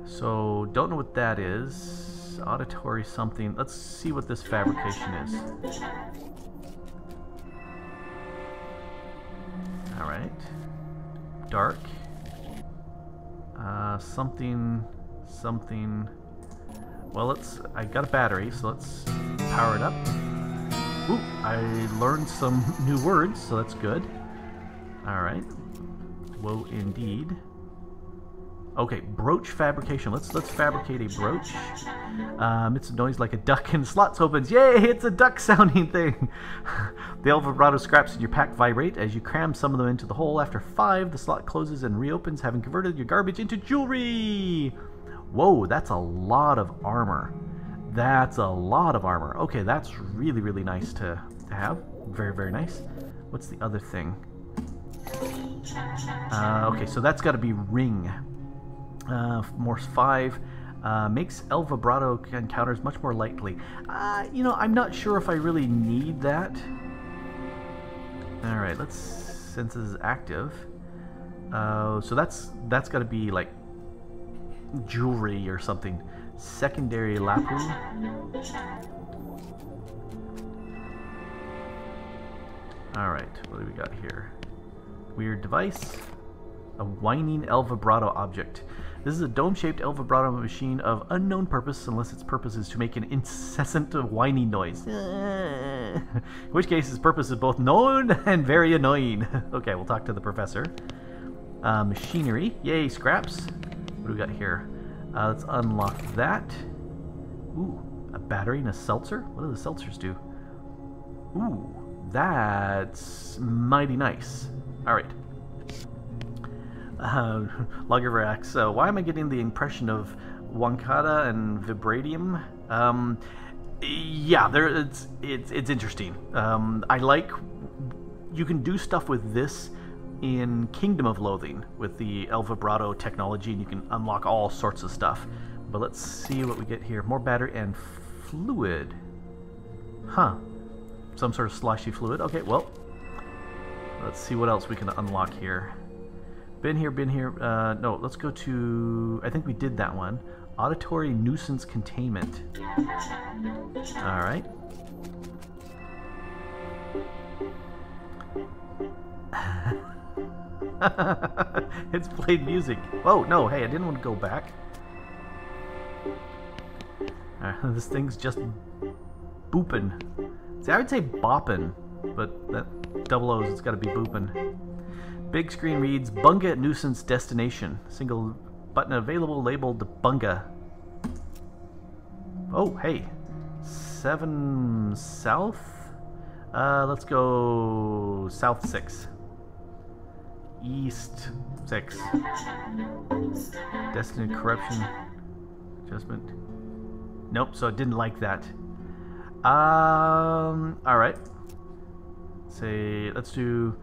So, don't know what that is. Auditory something. Let's see what this fabrication is. Alright. Dark. Something. Well, I got a battery, so let's power it up. Ooh, I learned some new words, so that's good. Alright. Whoa, indeed. Okay, Brooch Fabrication. Let's fabricate a brooch. It's a noise like a duck and slots opens. Yay, it's a duck sounding thing. The El Vibrato scraps in your pack vibrate as you cram some of them into the hole. After 5, the slot closes and reopens, having converted your garbage into jewelry. Whoa, that's a lot of armor. That's a lot of armor. Okay, that's really, really nice to have. Very, very nice. What's the other thing? Okay, so that's got to be ring. Morse 5 makes El Vibrato encounters much more likely. You know, I'm not sure if I really need that. Alright, let's... Since this is active. So that's got to be like jewelry or something. Secondary Lapu. Alright, what do we got here? Weird device. A whining El Vibrato object. This is a dome-shaped El Vibrato machine of unknown purpose unless its purpose is to make an incessant whining noise. In which case its purpose is both known and very annoying. Okay, we'll talk to the professor. Machinery. Yay, scraps. What do we got here? Let's unlock that. Ooh, a battery and a seltzer? What do the seltzers do? Ooh, that's mighty nice. Alright. Loggervax. Why am I getting the impression of Wankata and Vibranium? Yeah, it's interesting. I like... You can do stuff with this in Kingdom of Loathing with the El Vibrato technology, and you can unlock all sorts of stuff. But let's see what we get here. More battery and fluid. Huh. Some sort of sloshy fluid. Okay, well. Let's see what else we can unlock here. Been here. No, let's go to... I think we did that one. Auditory Nuisance Containment. Alright. It's played music. Oh, no, hey, I didn't want to go back. This thing's just booping. See, I would say bopping, but that double O's, it's got to be booping. Big screen reads, Bunga Nuisance Destination. Single button available labeled Bunga. Oh, hey. 7 south? Let's go south 6. East 6. Destiny Corruption. Adjustment. Nope, so I didn't like that. Alright. Say, let's do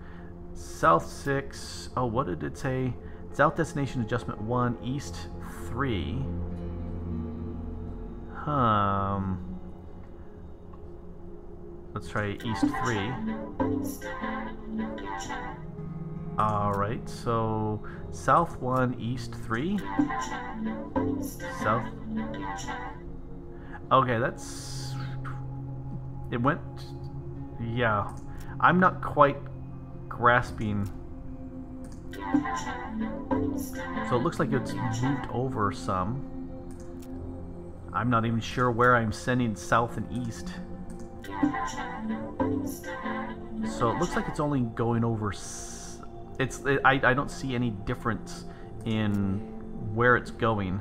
south 6. Oh, what did it say? South Destination Adjustment 1, East 3. Let's try East 3. Alright, so South 1, East 3. South. Okay, that's... It went... Yeah. I'm not quite grasping. So it looks like it's moved over some. I'm not even sure where I'm sending south and east. So it looks like it's only going over... I don't see any difference in where it's going.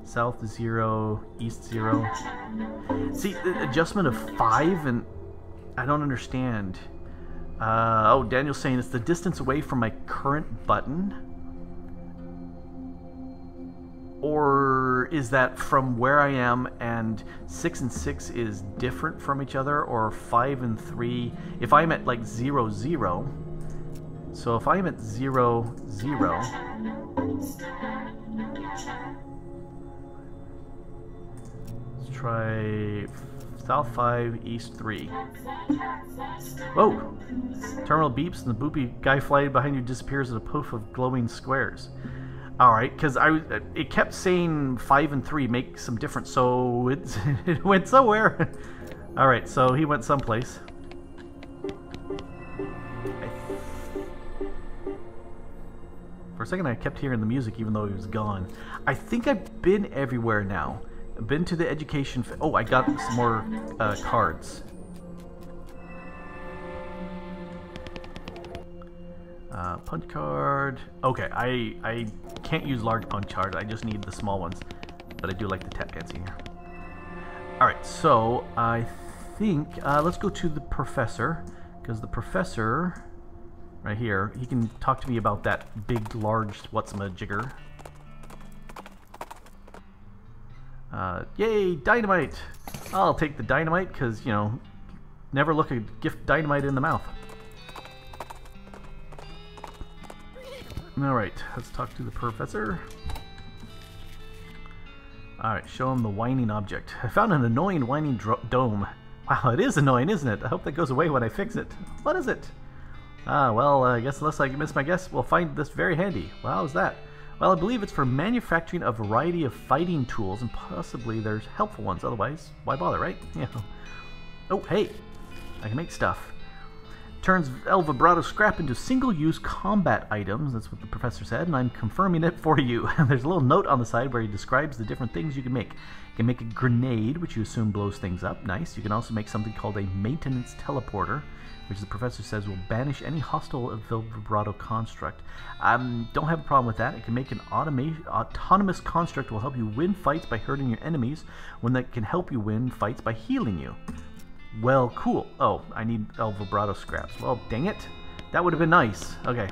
South 0, east 0. See, the adjustment of 5, and I don't understand. Oh, Daniel's saying it's the distance away from my current button. Or is that from where I am and 6 and 6 is different from each other, or 5 and 3? If I'm at like 0, 0. So if I'm at 0, 0. Let's try South 5, East 3. Whoa! Terminal beeps and the boopy guy flying behind you disappears in a poof of glowing squares. Alright, because it kept saying 5 and 3 make some difference, so it went somewhere. Alright, so he went someplace. For a second I kept hearing the music even though he was gone. I think I've been everywhere now. I've been to the education... Oh, I got some more cards. Punch card. Okay, I can't use large punch cards. I just need the small ones. But I do like the tap dancing here. Alright, so I think... let's go to the professor. Because the professor... Right here, he can talk to me about that big, large what's-a-majigger. Yay, dynamite! I'll take the dynamite, because, you know, never look a gift dynamite in the mouth. Alright, let's talk to the professor. Alright, show him the whining object. I found an annoying whining dome. Wow, it is annoying, isn't it? I hope that goes away when I fix it. What is it? Well, I guess unless I miss my guess, we'll find this very handy. Well, how's that? Well, I believe it's for manufacturing a variety of fighting tools, and possibly there's helpful ones. Otherwise, why bother, right? Yeah. Oh, hey! I can make stuff. Turns El Vibrato scrap into single-use combat items. That's what the professor said, and I'm confirming it for you. There's a little note on the side where he describes the different things you can make. You can make a grenade, which you assume blows things up. Nice. You can also make something called a maintenance teleporter, which the professor says will banish any hostile El Vibrato construct. Don't have a problem with that. It can make an autonomous construct that will help you win fights by hurting your enemies, one that can help you win fights by healing you. Well, cool. Oh, I need El Vibrato scraps. Well, dang it. That would have been nice. Okay.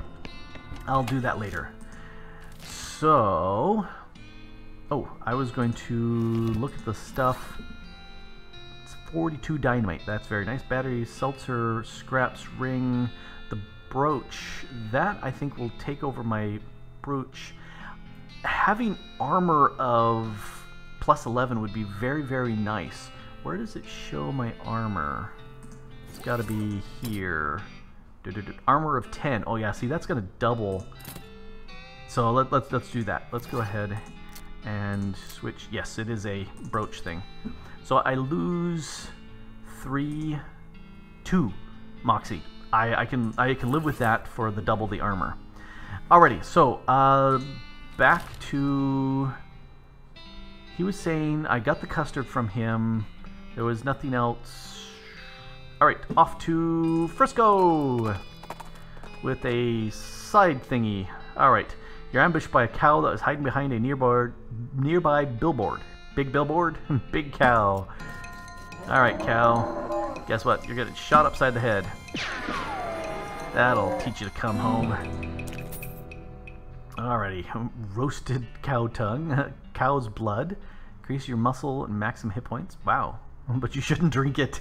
I'll do that later. So... Oh, I was going to look at the stuff. It's 42 dynamite. That's very nice. Battery, seltzer, scraps, ring, the brooch. That, I think, will take over my brooch. Having armor of plus 11 would be very, very nice. Where does it show my armor? It's got to be here. Armor of 10. Oh yeah, see, that's going to double. So let's do that. Let's go ahead and switch. Yes, it is a brooch thing. So I lose 2 Moxie. I can live with that for the double the armor. Alrighty, so back to... He was saying I got the custard from him. There was nothing else. Alright, off to Frisco with a side thingy. Alright, you're ambushed by a cow that was hiding behind a nearby billboard. Big billboard? Big cow. Alright, cow. Guess what? You're getting shot upside the head. That'll teach you to come home. Alrighty, roasted cow tongue. Cow's blood. Increase your muscle and maximum hit points. Wow. But you shouldn't drink it.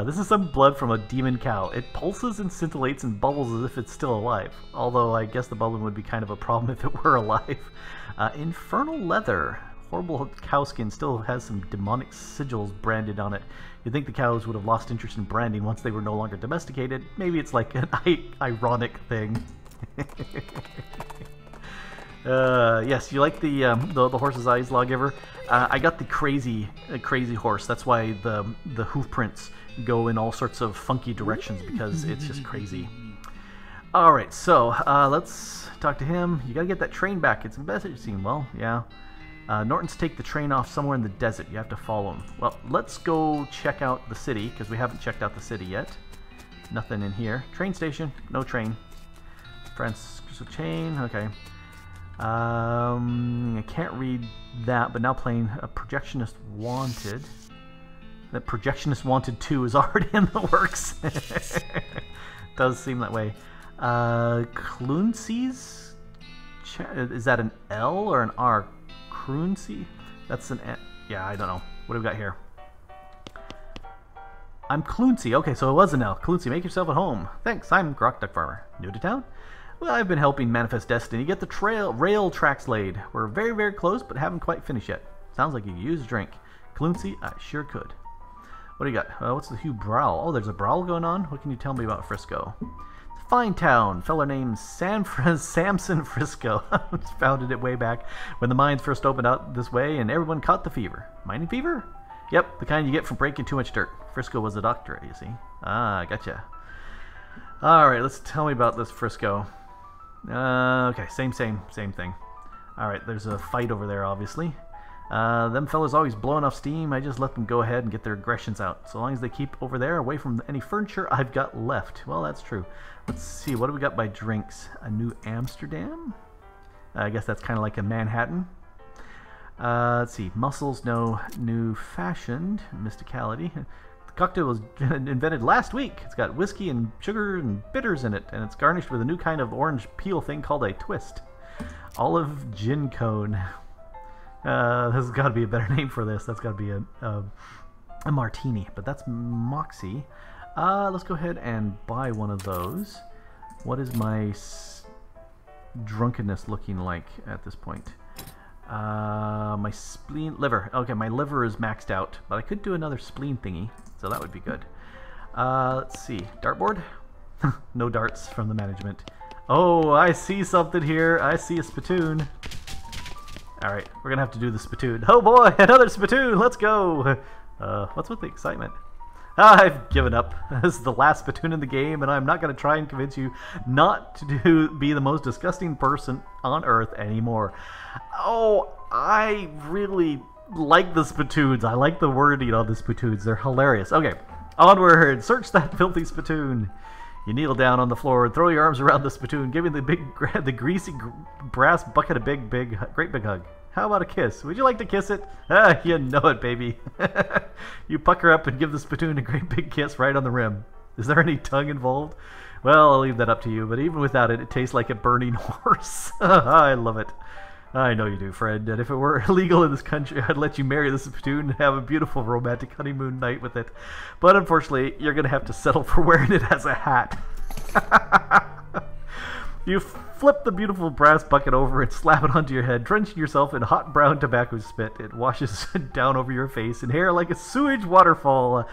This is some blood from a demon cow. It pulses and scintillates and bubbles as if it's still alive. Although I guess the bubbling would be kind of a problem if it were alive. Infernal leather. Horrible cow skin still has some demonic sigils branded on it. You'd think the cows would have lost interest in branding once they were no longer domesticated. Maybe it's like an ironic thing. Yes, you like the horse's eyes, lawgiver? I got the crazy horse. That's why the hoof prints go in all sorts of funky directions, because it's just crazy. Alright, so let's talk to him. You gotta get that train back. It's embarrassing. Well, yeah. Norton's take the train off somewhere in the desert. You have to follow him. Well, let's go check out the city, because we haven't checked out the city yet. Nothing in here. Train station. No train. Frisco chain. Okay. I can't read that, but now playing a Projectionist Wanted. That Projectionist Wanted 2 is already in the works. Does seem that way. Cluncy's? Is that an L or an R? Cruncy? That's an N. Yeah, I don't know. What do we got here? I'm Cluncy. Okay, so it was an L. Cluncy, make yourself at home. Thanks, I'm Grok DuckFarmer. New to town? Well, I've been helping Manifest Destiny get the rail tracks laid. We're very, very close, but haven't quite finished yet. Sounds like you could use a drink. Cluncy, I sure could. What do you got? What's the Hugh Brawl? Oh, there's a brawl going on? What can you tell me about Frisco? It's a fine town. Feller named Samson Frisco. Founded it way back when the mines first opened out this way and everyone caught the fever. Mining fever? Yep, the kind you get from breaking too much dirt. Frisco was a doctorate, you see. Ah, gotcha. Alright, let's tell me about this Frisco. Okay, same thing. Alright, there's a fight over there, obviously. Them fellas always blow enough steam, I just let them go ahead and get their aggressions out. So long as they keep over there, away from any furniture I've got left. Well, that's true. Let's see, what do we got by drinks? A New Amsterdam? I guess that's kind of like a Manhattan. Let's see, mussels, no. New Fashioned, Mysticality. The cocktail was invented last week. It's got whiskey and sugar and bitters in it, and it's garnished with a new kind of orange peel thing called a twist. Olive Gin Cone. There's got to be a better name for this. That's got to be a martini, but that's Moxie. Let's go ahead and buy one of those. What is my drunkenness looking like at this point? My spleen, liver. Okay, my liver is maxed out, but I could do another spleen thingy, so that would be good. Let's see, dartboard. No darts from the management. Oh, I see something here. I see a spittoon. Alright, we're gonna have to do the spittoon. Oh boy, another spittoon! Let's go! What's with the excitement? I've given up. This is the last spittoon in the game, and I'm not gonna try and convince you not to be the most disgusting person on Earth anymore. Oh, I really like the spittoons. I like the wording on the spittoons. They're hilarious. Okay, onward! Search that filthy spittoon! You kneel down on the floor and throw your arms around the spittoon, giving the greasy brass bucket a great big hug. How about a kiss? Would you like to kiss it? Ah, you know it, baby. You pucker up and give the spittoon a great big kiss right on the rim. Is there any tongue involved? Well, I'll leave that up to you, but even without it, it tastes like a burning horse. I love it. I know you do, Fred, and if it were illegal in this country, I'd let you marry the spittoon and have a beautiful romantic honeymoon night with it. But unfortunately, you're going to have to settle for wearing it as a hat. You flip the beautiful brass bucket over and slap it onto your head, drenching yourself in hot brown tobacco spit. It washes down over your face and hair like a sewage waterfall.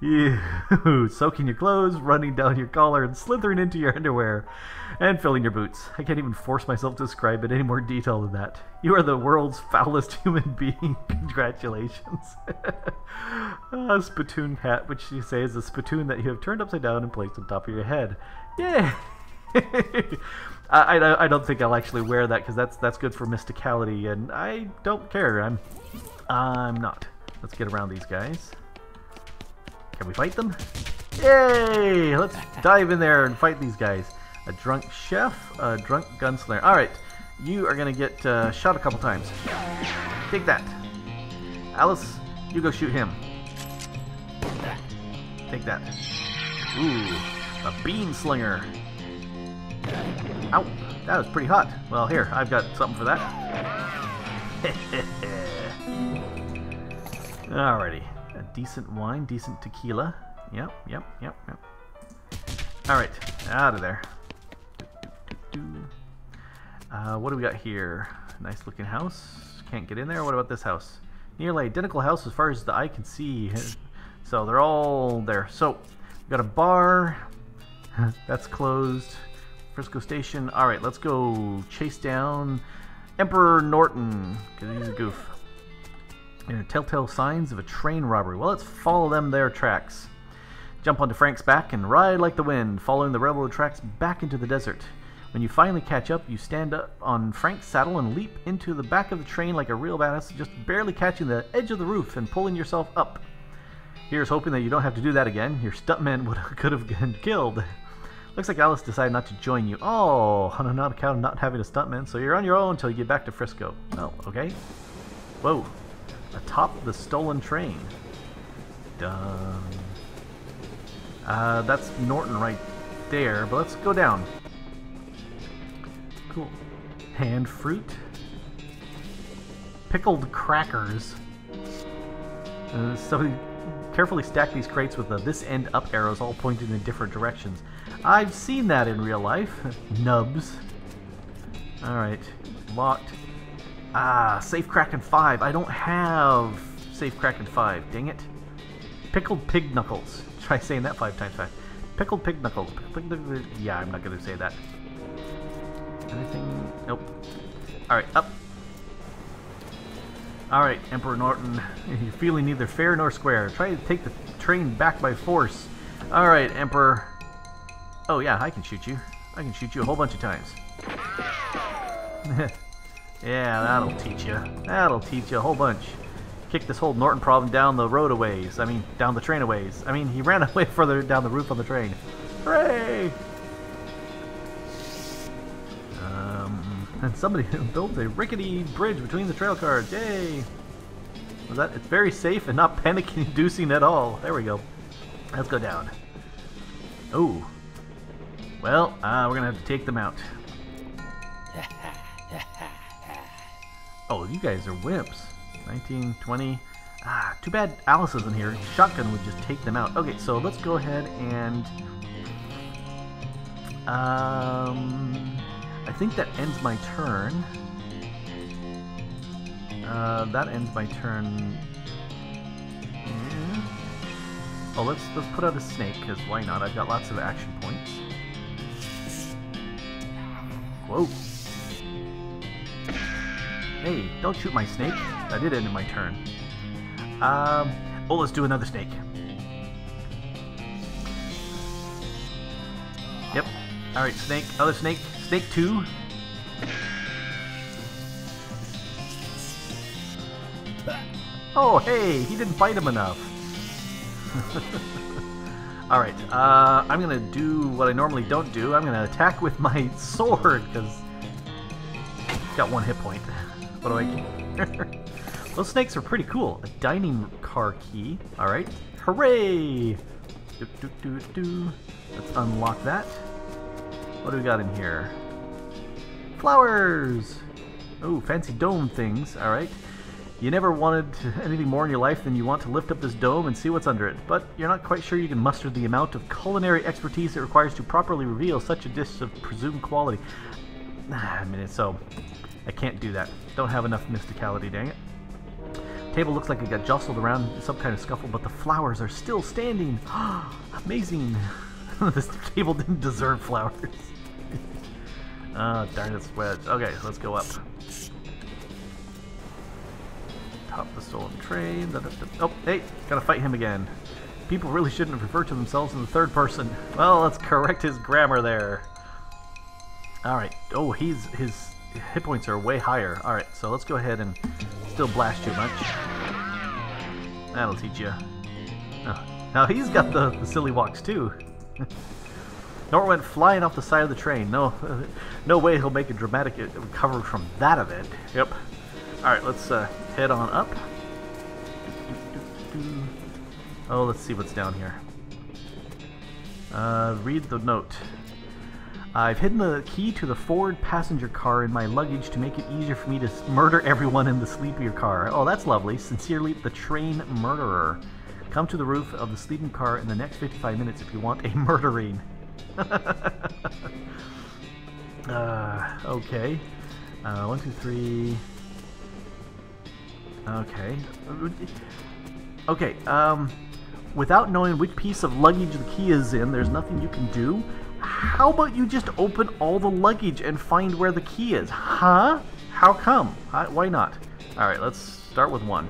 Soaking your clothes, running down your collar, and slithering into your underwear, and filling your boots. I can't even force myself to describe it any more detail than that. You are the world's foulest human being. Congratulations. A spittoon hat, which you say is a spittoon that you have turned upside down and placed on top of your head. Yay! I don't think I'll actually wear that because that's good for mysticality, and I don't care. I'm not. Let's get around these guys. Can we fight them? Yay! Let's dive in there and fight these guys. A drunk chef, a drunk gunslinger. Alright, you are going to get shot a couple times. Take that. Alice, you go shoot him. Take that. Ooh, a bean slinger. Ow, that was pretty hot. Well, here, I've got something for that. Alrighty. A decent wine, decent tequila. Yep. Alright, out of there. What do we got here? Nice looking house. Can't get in there. What about this house? Nearly identical house as far as the eye can see. So they're all there. So, we've got a bar. That's closed. Frisco Station. Alright, let's go chase down Emperor Norton, because he's a goof. Telltale signs of a train robbery. Well, let's follow their tracks. Jump onto Frank's back and ride like the wind, following the railroad tracks back into the desert. When you finally catch up, you stand up on Frank's saddle and leap into the back of the train like a real badass, just barely catching the edge of the roof and pulling yourself up. Here's hoping that you don't have to do that again. Your stuntman could have been killed. Looks like Alice decided not to join you. Oh, on account of not having a stuntman, so you're on your own until you get back to Frisco. Oh, okay. Whoa. Atop the stolen train. Dun. That's Norton right there, but let's go down. Cool. Hand fruit. Pickled crackers. Somebody carefully stack these crates with the this end up arrows all pointing in different directions. I've seen that in real life. Nubs. Alright. Locked. Ah, Safe Kraken 5. I don't have Safe Kraken 5. Dang it. Pickled Pig Knuckles. Try saying that 5 times fast. Pickled Pig Knuckles. Yeah, I'm not going to say that. Anything? Nope. Alright, up. Alright, Emperor Norton. You're feeling neither fair nor square. Try to take the train back by force. Alright, Emperor. Oh yeah, I can shoot you. I can shoot you a whole bunch of times. Yeah, that'll teach you. That'll teach you a whole bunch. Kick this whole Norton problem down the road a ways. I mean, down the train a ways. I mean, he ran away further down the roof on the train. Hooray! And somebody built a rickety bridge between the trail cars. Yay! Was that? It's very safe and not panic-inducing at all. There we go. Let's go down. Oh. Well, we're gonna have to take them out. Oh, you guys are wimps. 19, 20. Ah, too bad Alice isn't here. Shotgun would just take them out. Okay, so let's go ahead and... I think that ends my turn. That ends my turn. Yeah. Oh, let's put out a snake, because why not? I've got lots of action points. Whoa. Hey, don't shoot my snake. That did end my turn. Oh, let's do another snake. Yep. Alright, snake. Other snake. Snake 2. Oh, hey! He didn't fight him enough. Alright, I'm gonna do what I normally don't do. I'm gonna attack with my sword, because it's got 1 hit point. What do I get? Those snakes are pretty cool. A dining car key. Alright. Hooray! Let's unlock that. What do we got in here? Flowers! Oh, fancy dome things. Alright. You never wanted anything more in your life than you want to lift up this dome and see what's under it, but you're not quite sure you can muster the amount of culinary expertise it requires to properly reveal such a dish of presumed quality. I mean, so I can't do that. Don't have enough mysticality, dang it. Table looks like it got jostled around in some kind of scuffle, but the flowers are still standing. Amazing. This table didn't deserve flowers. Darn it, sweat. Okay, let's go up. Top the stolen train. Oh, hey, gotta fight him again. People really shouldn't refer to themselves in the third person. Well, let's correct his grammar there. Alright. Oh, his hit points are way higher. Alright, so let's go ahead and still blast too much. That'll teach you. Oh, now he's got the silly walks too. Nor went flying off the side of the train. No, no way he'll make a dramatic recovery from that event. Yep. Alright, let's head on up. Oh, let's see what's down here. Read the note. I've hidden the key to the forward passenger car in my luggage to make it easier for me to murder everyone in the sleepier car. Oh, that's lovely. Sincerely, the train murderer. Come to the roof of the sleeping car in the next 55 minutes if you want a murdering. Okay. 1, 2, 3. Okay. Okay, without knowing which piece of luggage the key is in, there's nothing you can do. How about you just open all the luggage and find where the key is? Huh? How come? Why not? Alright, let's start with 1.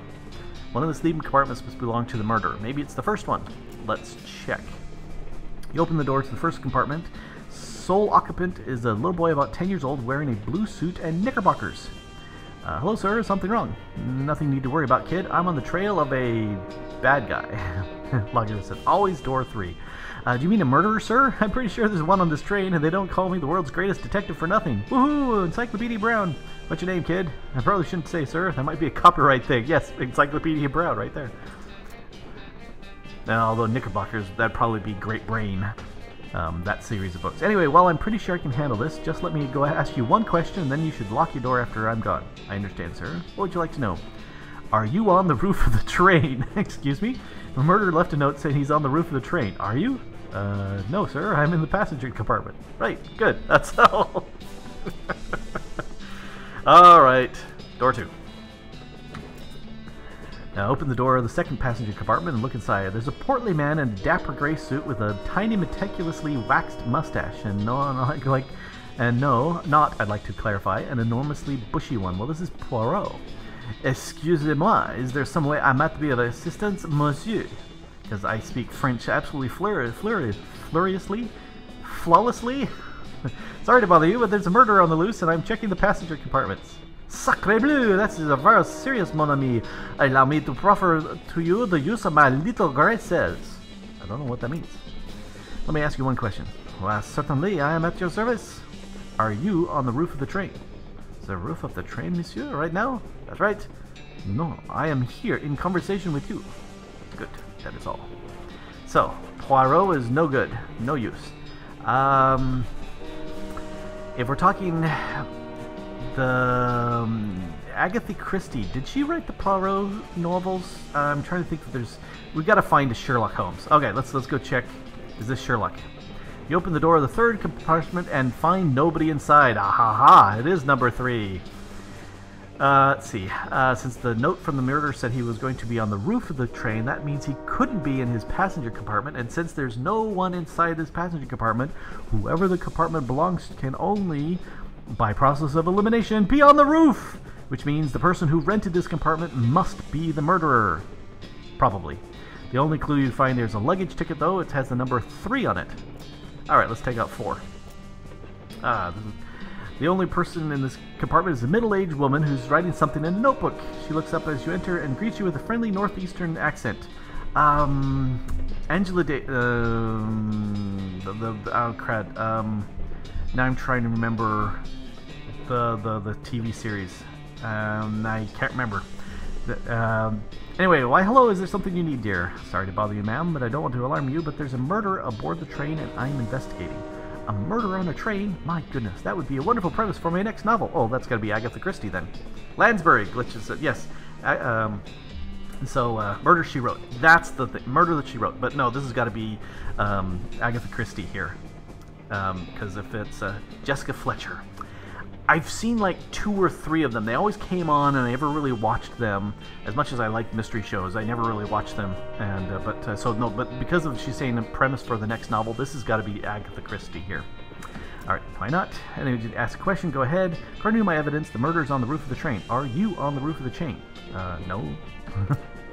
One of the sleeping compartments must belong to the murderer. Maybe it's the first one. Let's check. You open the door to the first compartment. Sole occupant is a little boy about 10 years old wearing a blue suit and knickerbockers. Hello, sir. Something wrong? Nothing you need to worry about, kid. I'm on the trail of a bad guy. Logger said, always door 3. Do you mean a murderer, sir? I'm pretty sure there's one on this train, and they don't call me the world's greatest detective for nothing. Woohoo! Encyclopedia Brown. What's your name, kid? I probably shouldn't say, sir. That might be a copyright thing. Yes, Encyclopedia Brown right there. Now, although Knickerbockers, that'd probably be Great Brain. That series of books. Anyway, while I'm pretty sure I can handle this, just let me go ask you one question, and then you should lock your door after I'm gone. I understand, sir. What would you like to know? Are you on the roof of the train? Excuse me? The murderer left a note saying he's on the roof of the train. Are you? No, sir. I'm in the passenger compartment. Right. Good. That's all. Alright. Door 2. Now open the door of the second passenger compartment and look inside. There's a portly man in a dapper gray suit with a tiny, meticulously waxed mustache, and not, I'd like to clarify, an enormously bushy one. Well, this is Poirot. Excusez-moi, is there some way I might be of assistance, monsieur? Because I speak French absolutely flawlessly. Sorry to bother you, but there's a murder on the loose, and I'm checking the passenger compartments. Sacre bleu, that is a very serious, mon ami. Allow me to proffer to you the use of my little graces. I don't know what that means. Let me ask you one question. Well, certainly, I am at your service. Are you on the roof of the train? The roof of the train, monsieur, right now? That's right. No, I am here in conversation with you. Good, that is all. So, Poirot is no good, no use. If we're talking the Agatha Christie, did she write the Poirot novels? I'm trying to think if there's... We've got to find a Sherlock Holmes. Okay, let's go check. Is this Sherlock? You open the door of the third compartment and find nobody inside. Ah ha ha! It is number 3. Let's see. Since the note from the murderer said he was going to be on the roof of the train, that means he couldn't be in his passenger compartment. And since there's no one inside this passenger compartment, whoever the compartment belongs to can only, by process of elimination, be on the roof! Which means the person who rented this compartment must be the murderer. Probably. The only clue you find there's a luggage ticket, though. It has the number 3 on it. Alright, let's take out 4. The only person in this compartment is a middle-aged woman who's writing something in a notebook. She looks up as you enter and greets you with a friendly northeastern accent. Angela crud. Now I'm trying to remember the TV series. I can't remember. Anyway, why hello, is there something you need, dear? Sorry to bother you, ma'am, but I don't want to alarm you, but there's a murder aboard the train and I'm investigating. A murder on a train? My goodness, that would be a wonderful premise for my next novel. Oh, that's got to be Agatha Christie then. Lansbury glitches. Yes. Murder She Wrote. That's the thing. Murder that she wrote. But no, this has got to be Agatha Christie here. Because if it's Jessica Fletcher. I've seen like 2 or 3 of them. They always came on, and I never really watched them. As much as I like mystery shows, I never really watched them. And but because of she's saying the premise for the next novel, this has got to be Agatha Christie here. All right, why not? And then you ask a question. Go ahead. According to my evidence, the murder is on the roof of the train. Are you on the roof of the train? No.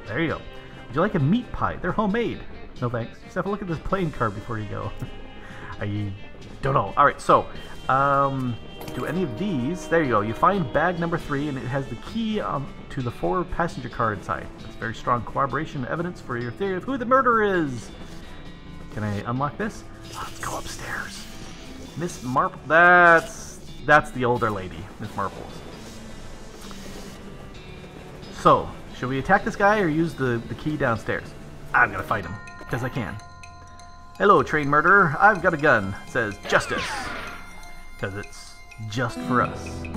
There you go. Would you like a meat pie? They're homemade. No thanks. Just have a look at this playing card before you go. I don't know. All right, so. Do any of these... There you go. You find bag number 3, and it has the key to the 4 passenger car inside. That's very strong corroboration evidence for your theory of who the murderer is. Can I unlock this? Let's go upstairs. Miss Marple... That's the older lady, Miss Marples. So, should we attack this guy or use the key downstairs? I'm gonna fight him, because I can. Hello, train murderer. I've got a gun. It says justice. Because it's just for us. You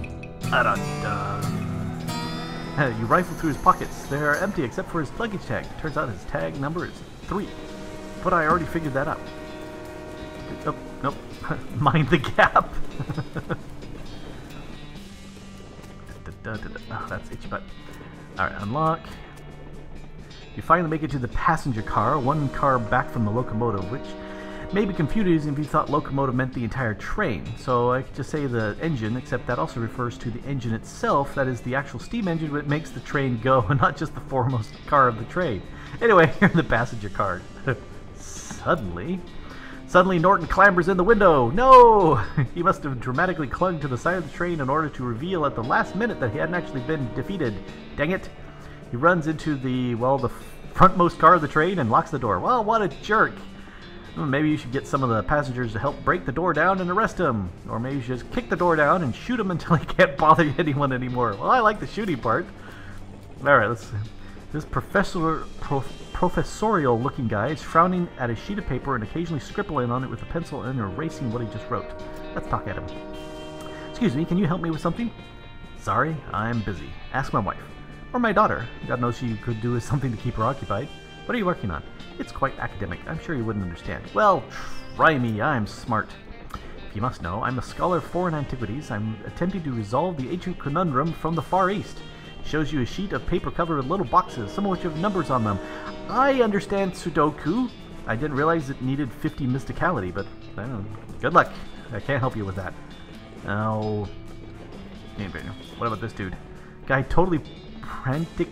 rifle through his pockets. They are empty except for his luggage tag. Turns out his tag number is 3. But I already figured that out. Oh, nope. Mind the gap. Oh, that's itchy butt. Alright, unlock. You finally make it to the passenger car, 1 car back from the locomotive, which may be confusing if you thought locomotive meant the entire train. So I could just say the engine, except that also refers to the engine itself, that is the actual steam engine that makes the train go, and not just the foremost car of the train. Anyway, here in the passenger car. Suddenly, Norton clambers in the window. No! He must have dramatically clung to the side of the train in order to reveal at the last minute that he hadn't actually been defeated. Dang it. He runs into the frontmost car of the train and locks the door. Well, what a jerk. Maybe you should get some of the passengers to help break the door down and arrest him. Or maybe you should just kick the door down and shoot him until he can't bother anyone anymore. Well, I like the shooting part. Alright, let's see. This professorial-looking guy is frowning at a sheet of paper and occasionally scribbling on it with a pencil and erasing what he just wrote. Let's talk at him. Excuse me, can you help me with something? Sorry, I'm busy. Ask my wife. Or my daughter. God knows she could do with something to keep her occupied. What are you working on? It's quite academic. I'm sure you wouldn't understand. Well, try me. I'm smart. If you must know. I'm a scholar of foreign antiquities. I'm attempting to resolve the ancient conundrum from the Far East. It shows you a sheet of paper covered with little boxes, some of which have numbers on them. I understand Sudoku. I didn't realize it needed 50 mysticality, but I don't know. Good luck. I can't help you with that. Now, what about this dude? Guy totally frantic,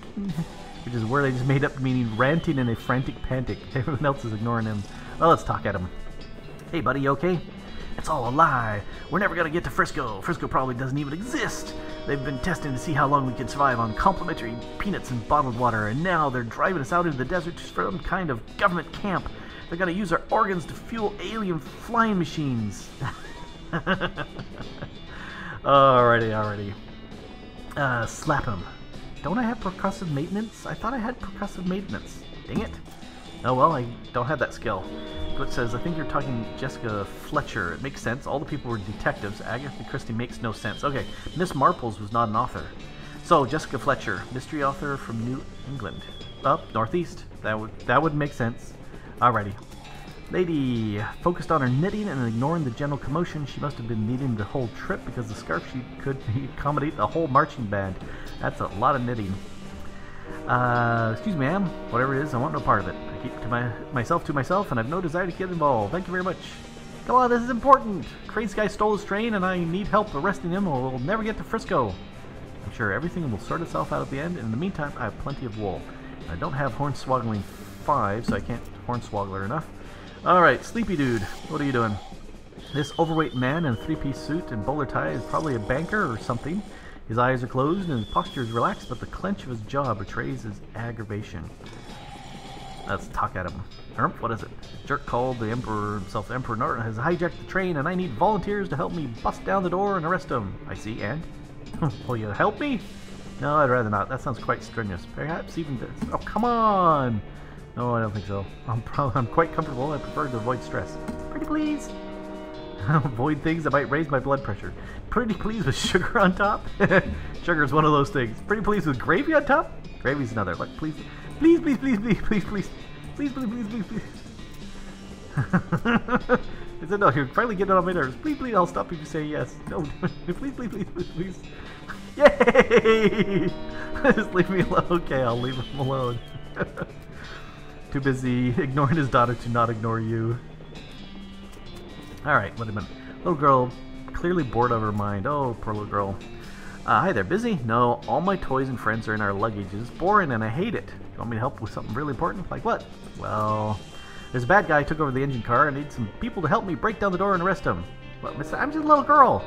which is a word I just made up meaning ranting in a frantic pantic. Everyone else is ignoring him. Well, let's talk at him. Hey buddy, you okay? It's all a lie. We're never gonna get to Frisco. Frisco probably doesn't even exist. They've been testing to see how long we can survive on complimentary peanuts and bottled water, and now they're driving us out into the desert for some kind of government camp. They're gonna use our organs to fuel alien flying machines. Alrighty. Slap him. Don't I have percussive maintenance? I thought I had percussive maintenance. Dang it. Oh well, I don't have that skill. Glitch says, I think you're talking Jessica Fletcher. It makes sense. All the people were detectives. Agatha Christie makes no sense. Okay, Miss Marples was not an author. So, Jessica Fletcher, mystery author from New England. Northeast. That would make sense. Alrighty. Lady focused on her knitting and ignoring the general commotion. She must have been knitting the whole trip because the scarf she could accommodate the whole marching band. That's a lot of knitting. Excuse me, ma'am. Whatever it is, I want no part of it. I keep myself to myself, and I've no desire to get involved. Thank you very much. Come on, this is important. Crazy guy stole his train, and I need help arresting him, or we'll never get to Frisco. I'm sure everything will sort itself out at the end, and in the meantime, I have plenty of wool. I don't have Hornswoggling 5, so I can't Hornswoggler enough. Alright, sleepy dude, what are you doing? This overweight man in a three-piece suit and bowler tie is probably a banker or something. His eyes are closed and his posture is relaxed, but the clench of his jaw betrays his aggravation. Let's talk at him. What is it? Jerk called the Emperor himself. Emperor Norton has hijacked the train, and I need volunteers to help me bust down the door and arrest him. I see, and? Will you help me? No, I'd rather not. That sounds quite strenuous. Perhaps even this. Oh, come on! No, I don't think so. I'm quite comfortable. I prefer to avoid stress. Pretty please? Avoid things that might raise my blood pressure. Pretty please with sugar on top? Sugar is one of those things. Pretty please with gravy on top? Gravy's another. Like, please. Please. He said, no, you're finally getting on my nerves. Please, I'll stop if you say yes. No, please. Yay! Just leave me alone. Okay, I'll leave him alone. Too busy ignoring his daughter to not ignore you. Alright, wait a minute. Little girl, clearly bored out of her mind. Oh, poor little girl. Hi there, busy? No, all my toys and friends are in our luggage. It's boring and I hate it. You want me to help with something really important? Like what? Well, there's a bad guy who took over the engine car. I need some people to help me break down the door and arrest him. Well, mister, I'm just a little girl.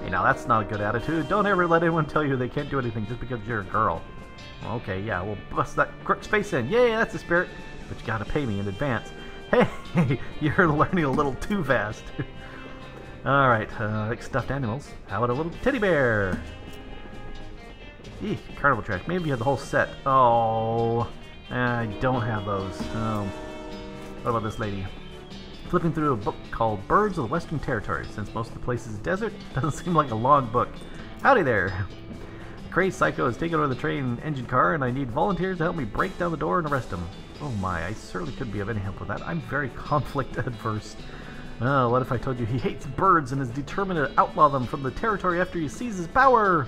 Hey, now that's not a good attitude. Don't ever let anyone tell you they can't do anything just because you're a girl. Well, okay, yeah, we'll bust that crook's face in. Yay, that's the spirit. But you gotta pay me in advance. Hey, you're learning a little too fast. Alright, like stuffed animals. How about a little teddy bear? Eek, carnival trash. Maybe you have the whole set. Oh, I don't have those. Oh. What about this lady? Flipping through a book called Birds of the Western Territory. Since most of the place is desert, doesn't seem like a long book. Howdy there. The crazed psycho has taken over the train and engine car, and I need volunteers to help me break down the door and arrest him. Oh my, I certainly couldn't be of any help with that. I'm very conflict adverse. Oh, what if I told you he hates birds and is determined to outlaw them from the territory after he seizes power?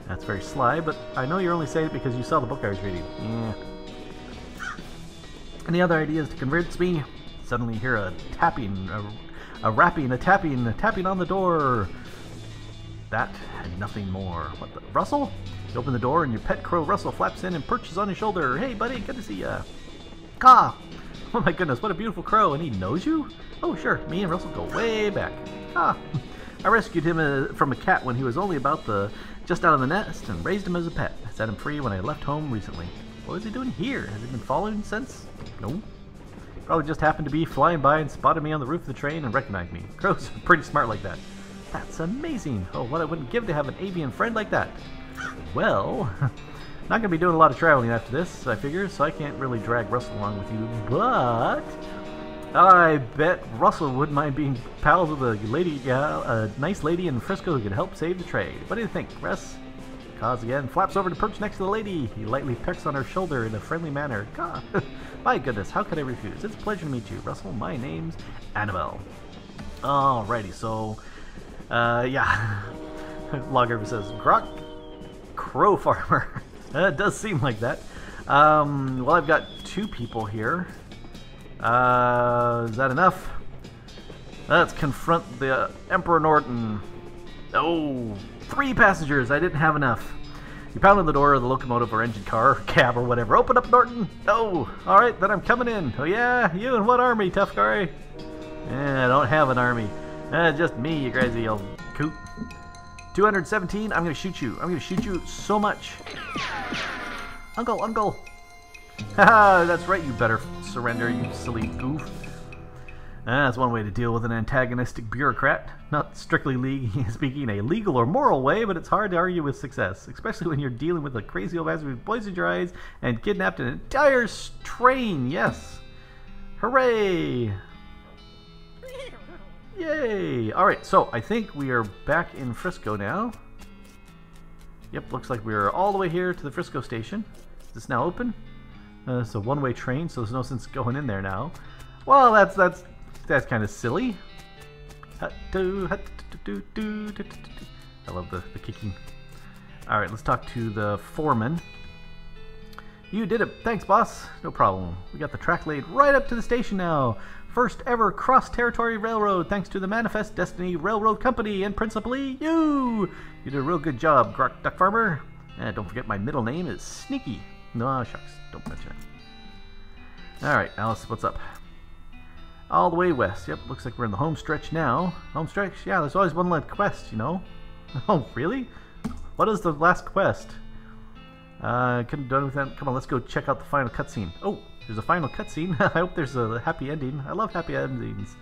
That's very sly, but I know you're only saying it because you saw the book I was reading. Yeah. Any other ideas to convince me? Suddenly hear a tapping, a rapping, a tapping on the door. That and nothing more. What the? Russell? You open the door and your pet crow Russell flaps in and perches on your shoulder. Hey buddy, good to see ya. Caw! Oh my goodness, what a beautiful crow, and he knows you? Oh sure, me and Russell go way back. Ah, I rescued him from a cat when he was only about just out of the nest and raised him as a pet. I set him free when I left home recently. What is he doing here? Has he been following since? No. Probably just happened to be flying by and spotted me on the roof of the train and recognized me. Crows are pretty smart like that. That's amazing. Oh, what I wouldn't give to have an avian friend like that. Well, not going to be doing a lot of traveling after this, I figure, so I can't really drag Russell along with you, but I bet Russell wouldn't mind being pals with a nice lady in Frisco who could help save the trade. What do you think, Russ? Caws again, flaps over to perch next to the lady. He lightly pecks on her shoulder in a friendly manner. Caw. My goodness, how could I refuse? It's a pleasure to meet you, Russell. My name's Annabelle. Alrighty, so Yeah. Logger says, Grok Crow Farmer. It does seem like that. Well, I've got 2 people here. Is that enough? Let's confront the Emperor Norton. Oh, 3 passengers. I didn't have enough. You pound on the door of the locomotive or engine car, or cab or whatever. Open up, Norton. Oh, alright, then I'm coming in. Oh yeah, you and what army, tough guy? I don't have an army. Just me, you crazy old coot. 217, I'm gonna shoot you. I'm gonna shoot you so much. Uncle, uncle. Haha, that's right, you better surrender, you silly goof. That's one way to deal with an antagonistic bureaucrat. Not strictly speaking a legal or moral way, but it's hard to argue with success, especially when you're dealing with a crazy old bastard who poisoned your eyes and kidnapped an entire train. Yes. Hooray. Yay. Alright, so I think we are back in Frisco now. Yep, looks like we're all the way here to the Frisco station. Is this now open? It's a one-way train, so there's no sense going in there now. Well, that's kind of silly. I love the kicking. Alright, let's talk to the foreman. You did it. Thanks, boss. No problem. We got the track laid right up to the station now. First ever cross-territory railroad thanks to the Manifest Destiny Railroad Company and principally you. You did a real good job, Grok DuckFarmer. And don't forget my middle name is Sneaky. No, shucks. Don't mention it. Alright, Alice, what's up? All the way west. Yep, looks like we're in the home stretch now. Home stretch? Yeah, there's always one last quest, you know. Oh, really? What is the last quest? Couldn't do anything. Come on, let's go check out the final cutscene. Oh, there's a final cutscene. I hope there's a happy ending. I love happy endings.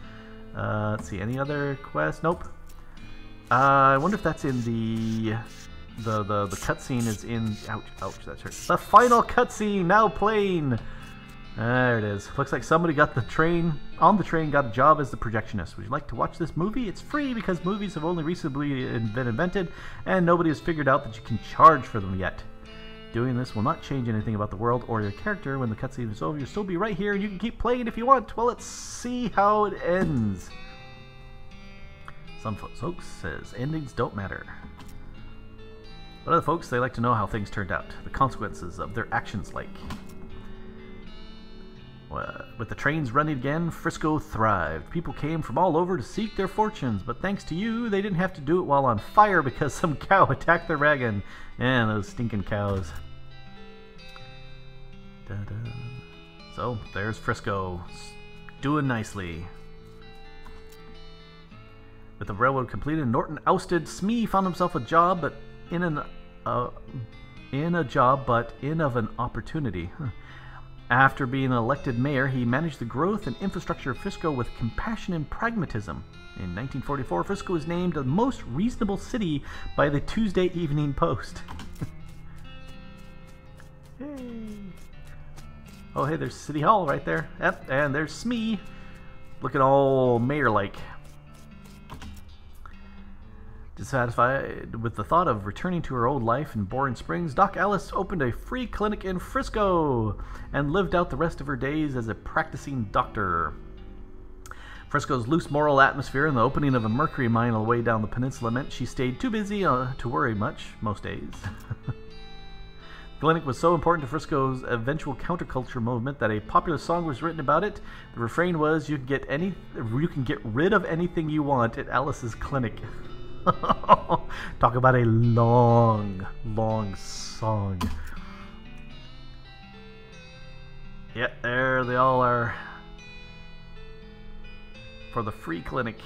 Let's see, any other quest? Nope. I wonder if that's in the cutscene is in. Ouch, ouch, that hurts. The final cutscene now playing. There it is. Looks like somebody got the train got a job as the projectionist. Would you like to watch this movie? It's free because movies have only recently been invented and nobody has figured out that you can charge for them yet. Doing this will not change anything about the world or your character. When the cutscene is over, you'll still be right here and you can keep playing if you want. Well, let's see how it ends. Some folks says endings don't matter. But other folks, they like to know how things turned out. The consequences of their actions like. With the trains running again, Frisco thrived. People came from all over to seek their fortunes, but thanks to you, they didn't have to do it while on fire because some cow attacked their wagon. And those stinking cows. Da-da. So, there's Frisco. Doing nicely. With the railroad completed, Norton ousted. Smee found himself a job, but in an opportunity. After being elected mayor, he managed the growth and infrastructure of Frisco with compassion and pragmatism. In 1944, Frisco was named the most reasonable city by the Tuesday Evening Post. Hey. Oh, hey, there's City Hall right there. Yep, and there's Smee. Looking all mayor-like. Dissatisfied with the thought of returning to her old life in Boring Springs, Doc Alice opened a free clinic in Frisco and lived out the rest of her days as a practicing doctor. Frisco's loose moral atmosphere and the opening of a mercury mine on the way down the peninsula meant she stayed too busy to worry much most days. The clinic was so important to Frisco's eventual counterculture movement that a popular song was written about it. The refrain was, you can get rid of anything you want at Alice's clinic. Talk about a long, long song. Yeah, there they all are. For the free clinic.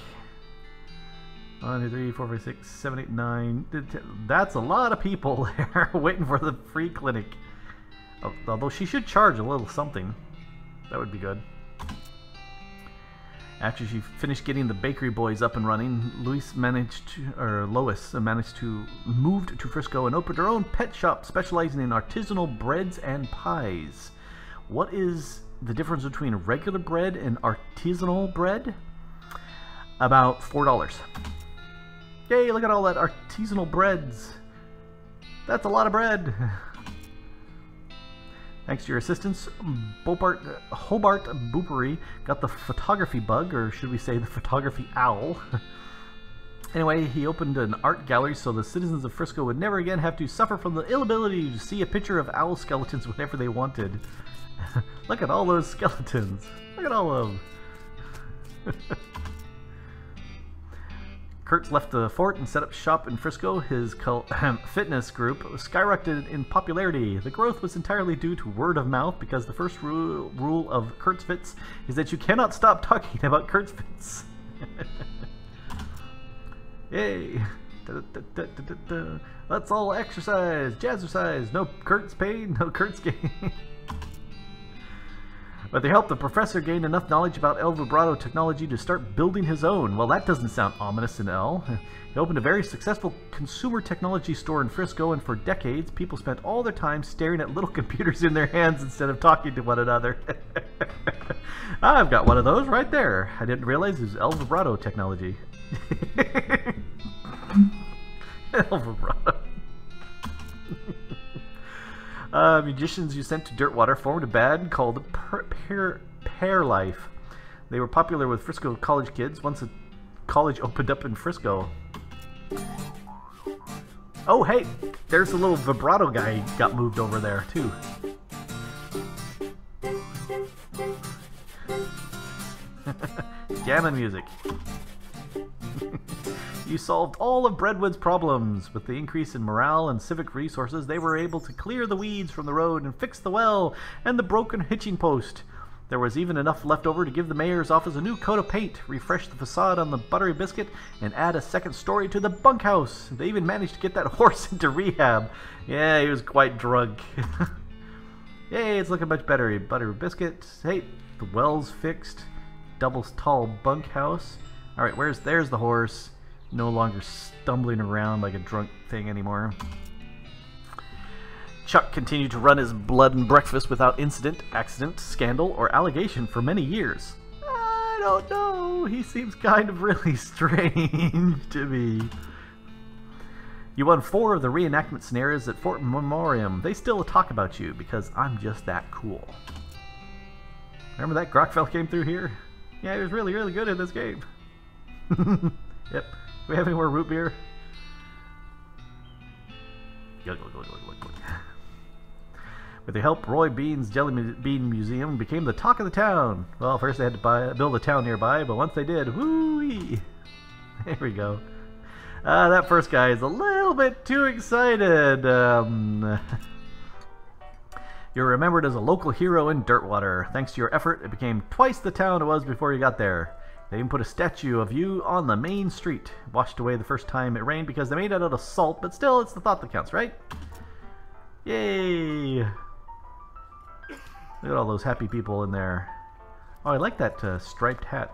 1, 2, 3, 4, 5, 6, 7, 8, 9. That's a lot of people there waiting for the free clinic. Although she should charge a little something. That would be good. After she finished getting the bakery boys up and running, Lois managed to move to Frisco and opened her own pet shop specializing in artisanal breads and pies. What is the difference between regular bread and artisanal bread? About $4. Yay, look at all that artisanal breads. That's a lot of bread. Thanks to your assistance, Hobart Boopery got the photography bug, or should we say the photography owl. Anyway, he opened an art gallery so the citizens of Frisco would never again have to suffer from the inability to see a picture of owl skeletons whenever they wanted. Look at all those skeletons. Look at all of them. Kurtz left the fort and set up shop in Frisco. His fitness group skyrocketed in popularity. The growth was entirely due to word of mouth because the first rule of Kurtz Fits is that you cannot stop talking about Kurtz Fits. Yay! Let's all exercise! Jazzercise! No Kurtz pain, no Kurtz gain. With their help, the professor gained enough knowledge about El Vibrato technology to start building his own. Well, that doesn't sound ominous in El. He opened a very successful consumer technology store in Frisco, and for decades, people spent all their time staring at little computers in their hands instead of talking to one another. I've got one of those right there. I didn't realize it was El Vibrato technology. El Vibrato. Musicians you sent to Dirtwater formed a band called Pear Life. They were popular with Frisco college kids once a college opened up in Frisco. Oh hey, there's a little vibrato guy got moved over there too. Jamming music. You solved all of Breadwood's problems. With the increase in morale and civic resources, they were able to clear the weeds from the road and fix the well and the broken hitching post. There was even enough left over to give the mayor's office a new coat of paint, refresh the facade on the Buttery Biscuit, and add a second story to the bunkhouse. They even managed to get that horse into rehab. Yeah, he was quite drunk. Yay, it's looking much better. Buttery Biscuit. Hey, the well's fixed. Double tall bunkhouse. Alright, there's the horse. No longer stumbling around like a drunk thing anymore. Chuck continued to run his blood and breakfast without incident, accident, scandal, or allegation for many years. I don't know. He seems kind of really strange to me. You won 4 of the reenactment scenarios at Fort Memoriam. They still talk about you because I'm just that cool. Remember that Grok fella came through here? Yeah, he was really, really good at this game. Yep. Do we have any more root beer? With their help, Roy Bean's Jelly Bean Museum became the talk of the town. Well, first they had to build a town nearby, but once they did, whoo-wee! There we go. That first guy is a little bit too excited. You're remembered as a local hero in Dirtwater. Thanks to your effort, it became twice the town it was before you got there. They even put a statue of you on the main street. Washed away the first time it rained because they made it out of salt, but still, it's the thought that counts, right? Yay! Look at all those happy people in there. Oh, I like that striped hat.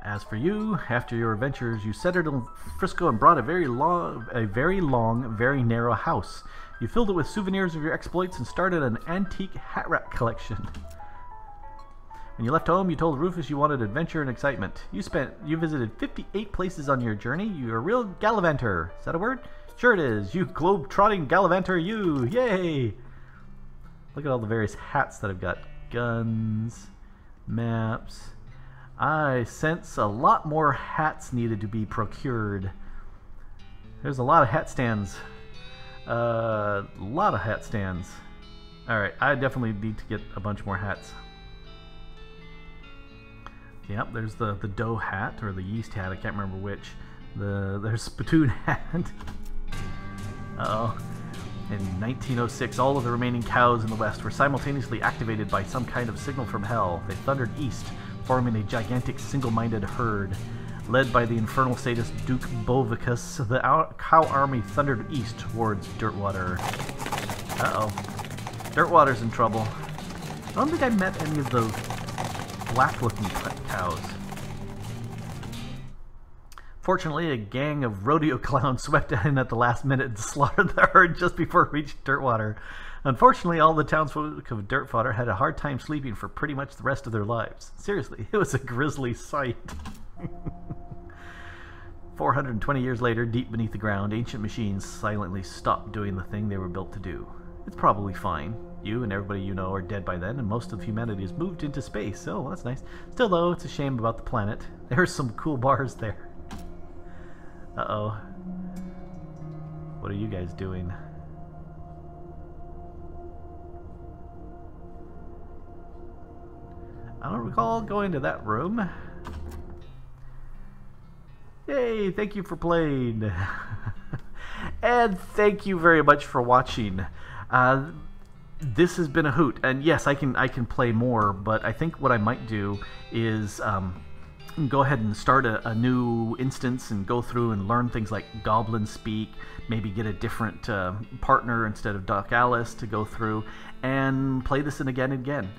As for you, after your adventures, you settled in Frisco and brought a very long, very narrow house. You filled it with souvenirs of your exploits and started an antique hat rack collection. When you left home, you told Rufus you wanted adventure and excitement. You visited 58 places on your journey. You're a real gallivanter. Is that a word? Sure it is. You globe-trotting gallivanter, you! Yay! Look at all the various hats that I've got. Guns, maps. I sense a lot more hats needed to be procured. There's a lot of hat stands. Alright, I definitely need to get a bunch more hats. Yep, there's the dough hat, or the yeast hat, I can't remember which. There's spittoon hat. Uh-oh. In 1906, all of the remaining cows in the West were simultaneously activated by some kind of signal from hell. They thundered east, forming a gigantic single-minded herd. Led by the infernal sadist Duke Bovicus, the cow army thundered east towards Dirtwater. Uh-oh. Dirtwater's in trouble. I don't think I met any of those black-looking cows. Fortunately, a gang of rodeo clowns swept in at the last minute and slaughtered the herd just before it reached Dirtwater. Unfortunately, all the townsfolk of Dirtwater had a hard time sleeping for pretty much the rest of their lives. Seriously, it was a grisly sight. 420 years later, deep beneath the ground, ancient machines silently stopped doing the thing they were built to do. It's probably fine. You and everybody you know are dead by then, and most of humanity has moved into space, so that's nice. Still, though, it's a shame about the planet. There's some cool bars there. Uh-oh. What are you guys doing? I don't recall going to that room. Yay, thank you for playing. And thank you very much for watching. This has been a hoot, and yes, I can play more, but I think what I might do is go ahead and start a new instance and go through and learn things like Goblin Speak, maybe get a different partner instead of Doc Alice to go through, and play this again and again.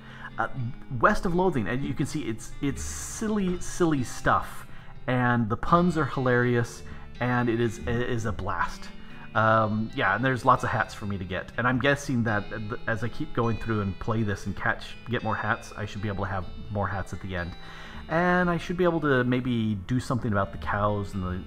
West of Loathing, and you can see it's silly stuff, and the puns are hilarious, and it is a blast. Yeah, and there's lots of hats for me to get, and I'm guessing that as I keep going through and play this and get more hats, I should be able to have more hats at the end, and I should be able to maybe do something about the cows and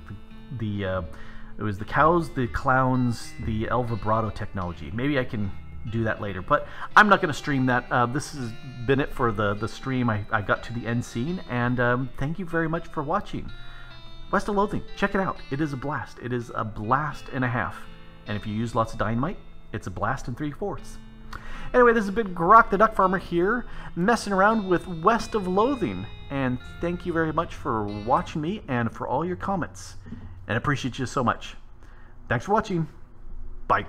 it was the cows, the clowns, the El Vibrato technology. Maybe I can do that later, but I'm not going to stream that. This has been it for the stream. I got to the end scene, and thank you very much for watching. West of Loathing, check it out. It is a blast. It is a blast and a half. And if you use lots of dynamite, it's a blast and 3/4. Anyway, this has been Grok the DuckFarmer here, messing around with West of Loathing. And thank you very much for watching me and for all your comments. And I appreciate you so much. Thanks for watching. Bye.